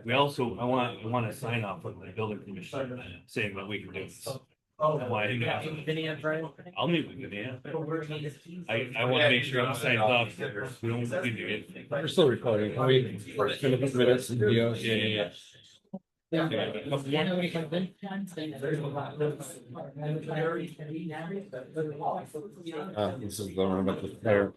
A: We also, I want to sign off from the building commission saying that we can do this. Why?
M: Vinny on Friday?
A: I'll meet with you, yeah. I want to make sure I'm signed off. We don't do anything.
D: We're still recording. Can we finish the minutes and videos?
A: Yeah.
M: Yeah. Yeah, when he comes in.
D: This is the one about the fire.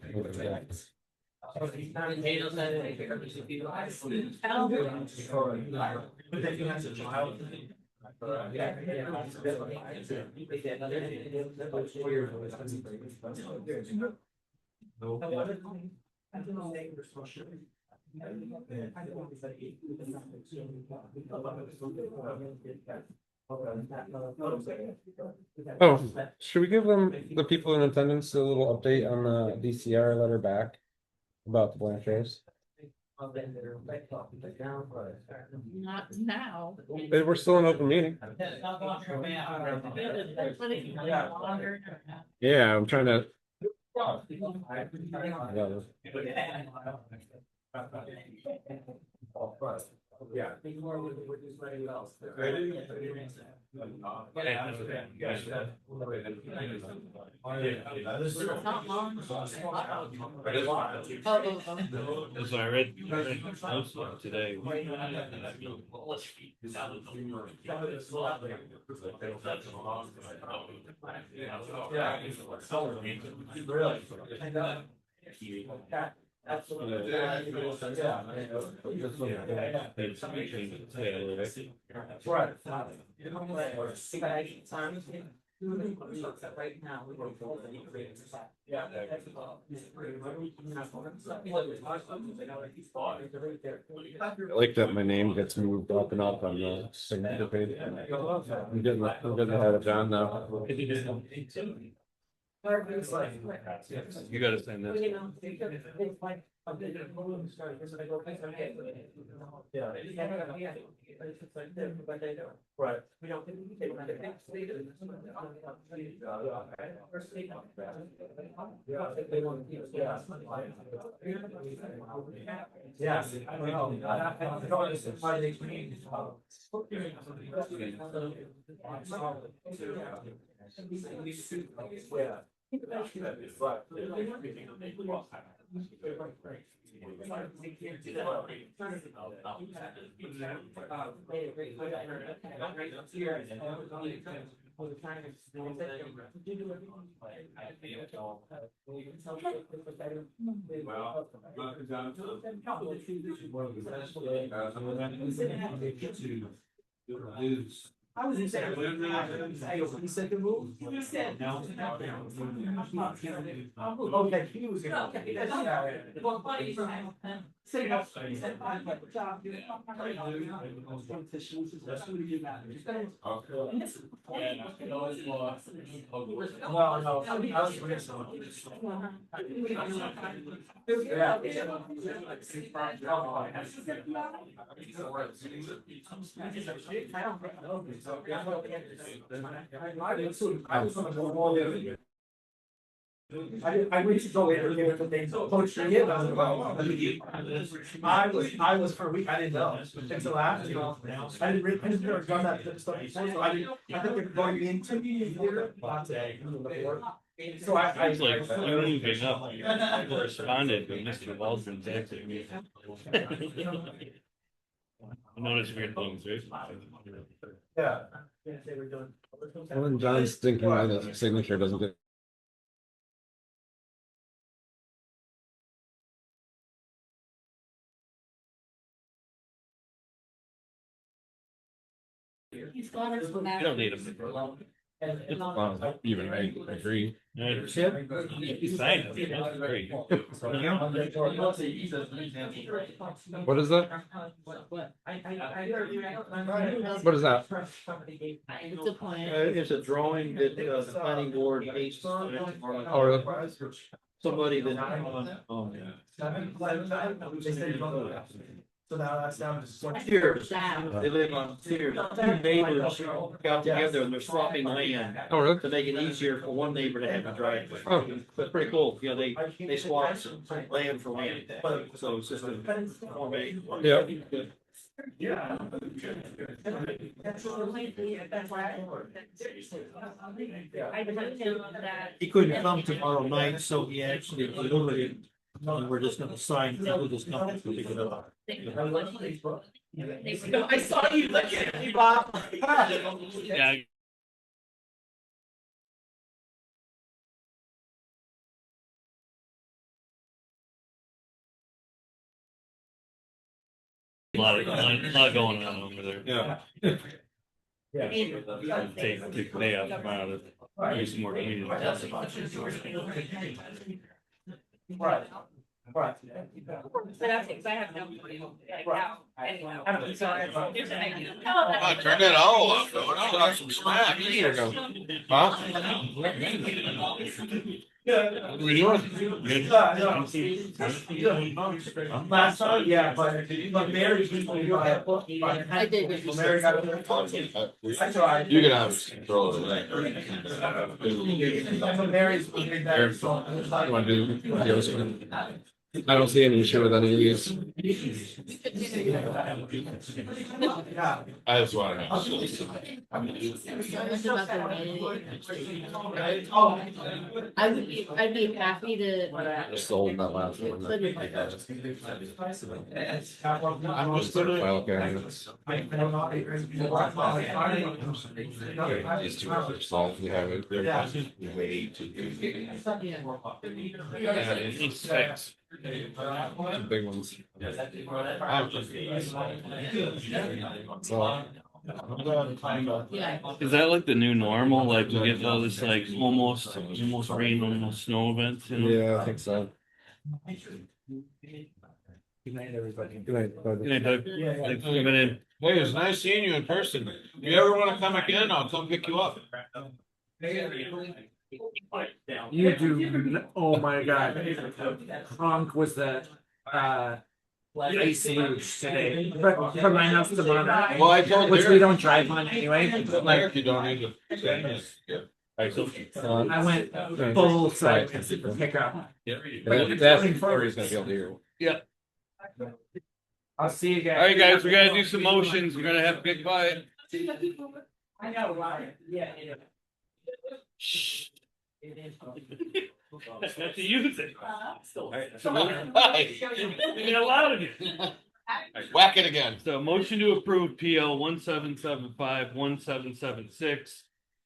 D: Oh, should we give them, the people in attendance, a little update on the DCR letter back about the Blanchers?
E: Not now.
D: They were still an open meeting. Yeah, I'm trying to.
J: Yeah.
E: Not long.
A: As I read most of it today.
L: Right now.
D: I like that my name gets moved up and up on the signature page. I'm getting ahead of John now.
A: You gotta send this.
J: Right. Yeah, I don't know. I don't understand why they changed. I was in second. He said to move. He said no. Okay, he was I went to go in and give it the coach for you. I was for a week. I didn't know until after, you know. I didn't never done that stuff before, so I think they're going into here today. So I
A: It's like you moving up. I corresponded with Mr. Waldron's texting me. I noticed weird things, right?
J: yeah.
D: Well, then John's thinking why the signature doesn't get.
E: He's got us from
A: You don't need them.
D: Even I agree.
A: You signed it. That's great.
D: What is that? What is that?
E: It's a plan.
J: It's a drawing that the planning board based on.
D: Oh, really?
J: Somebody that. So now that's down to Sears. They live on Sears. Two neighbors got together and they're swapping land
D: Oh, really?
J: to make it easier for one neighbor to have a driveway.
D: Oh.
J: That's pretty cool. You know, they swapped land for land. So it's just a Form A.
D: Yeah.
J: Yeah. He couldn't come tomorrow night, so he actually literally, we're just gonna sign through this company to pick it up.
H: I saw you looking at me, Bob.
A: Yeah. A lot going on over there.
J: Yeah.
A: Take the day off tomorrow to do some more meetings.
J: Right. Right.
E: But I have no clue, like how, I'm sorry.
B: Turn that all off, though. I'll have some smack.
D: Here you go. Huh?
J: Last time, yeah, but Mary,
E: I did.
J: Mary got I tried.
B: You're gonna have to control it.
J: But Mary's.
D: You want to do the other one? I don't see any issue with any of these.
B: I just want to.
E: I'd be happy to.
D: Just hold that last one.
J: I'm
D: Well, okay. These two are solved. We have it. Way
A: It's fixed.
D: Two big ones. So,
A: Is that like the new normal? Like we get all this like almost rain, almost snow events? You know?
D: yeah, I think so.
J: Good night, everybody.
D: Good night, bud.
A: Good night, Doug. Thanks for coming in.
B: Hey, it's nice seeing you in person. If you ever want to come again, I'll come pick you up.
P: You do, oh my god. Honk was the, ice boots today, but from my house to Monterey.
B: Well, I told
P: Which we
B: Derek-
P: don't drive on anyway, but like,
B: Derek, you don't need to. Yeah.
A: Alright, so.
P: I went full size to pick up.
D: That's where he's gonna be able to hear.
A: Yeah.
P: I'll see you guys.
A: Alright, guys, we gotta do some motions. We're gonna have to get quiet.
H: I know, right, yeah.
A: That's not to use it. Alright, so
B: Hi.
A: You're allowed it.
B: Whack it again.
A: So motion to approve PO 1775-1776,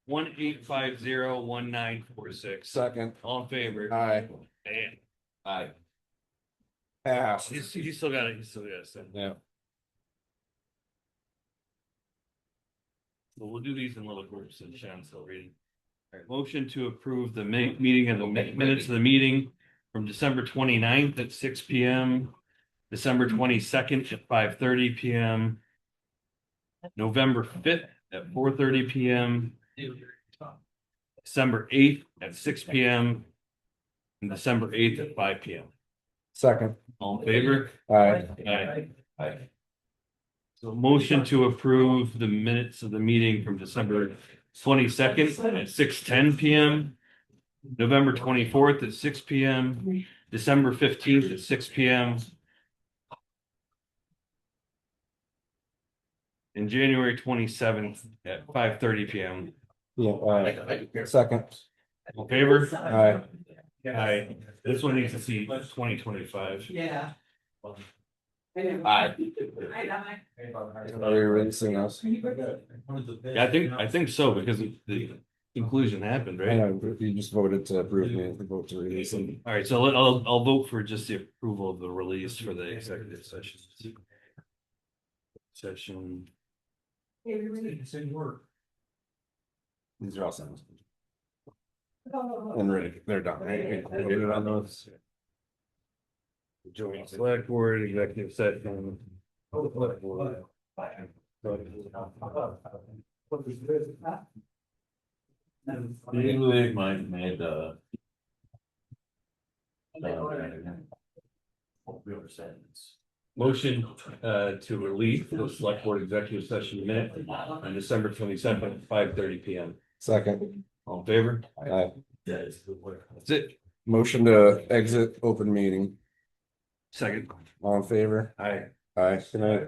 A: 1850-1946.
D: Second.
A: All in favor?
D: Aye.
A: Dan.
B: Aye.
D: Pass.
A: He's still got it, he's still got it. So
D: Yeah.
A: we'll do these in little groups and Sean's still reading. Alright, motion to approve the meeting and the minutes of the meeting from December 29th at 6 P.M. December 22nd at 5:30 P.M. November 5th at 4:30 P.M. December 8th at 6 P.M. And December 8th at 5 P.M.
D: Second.
A: All in favor?
D: Aye.
A: Aye.
B: Aye.
A: So motion to approve the minutes of the meeting from December 22nd at 6:10 P.M. November 24th at 6 P.M. December 15th at 6 P.M. And January 27th at 5:30 P.M.
D: Yeah, second.
A: All in favor?
D: Aye.
A: Aye. This one needs to see 2025.
O: Yeah.
B: Aye.
D: Are we releasing us?
A: Yeah, I think so, because the conclusion happened,
D: I
A: right?
D: know, you just voted to approve me, the vote to release him.
A: All right, so I'll vote for just the approval of the release for the executive session. Session.
D: These are all signed. And ready, they're done, right? We voted on those.
A: Joint select board, executive session.
B: Usually made
A: Motion to release the select board executive session minute on December 27th at 5:30 P.M.
D: Second.
A: All in favor?
D: Aye.
A: That's it.
D: Motion to exit open meeting.
A: Second.
D: All in favor?
A: Aye.
D: Aye. Good night.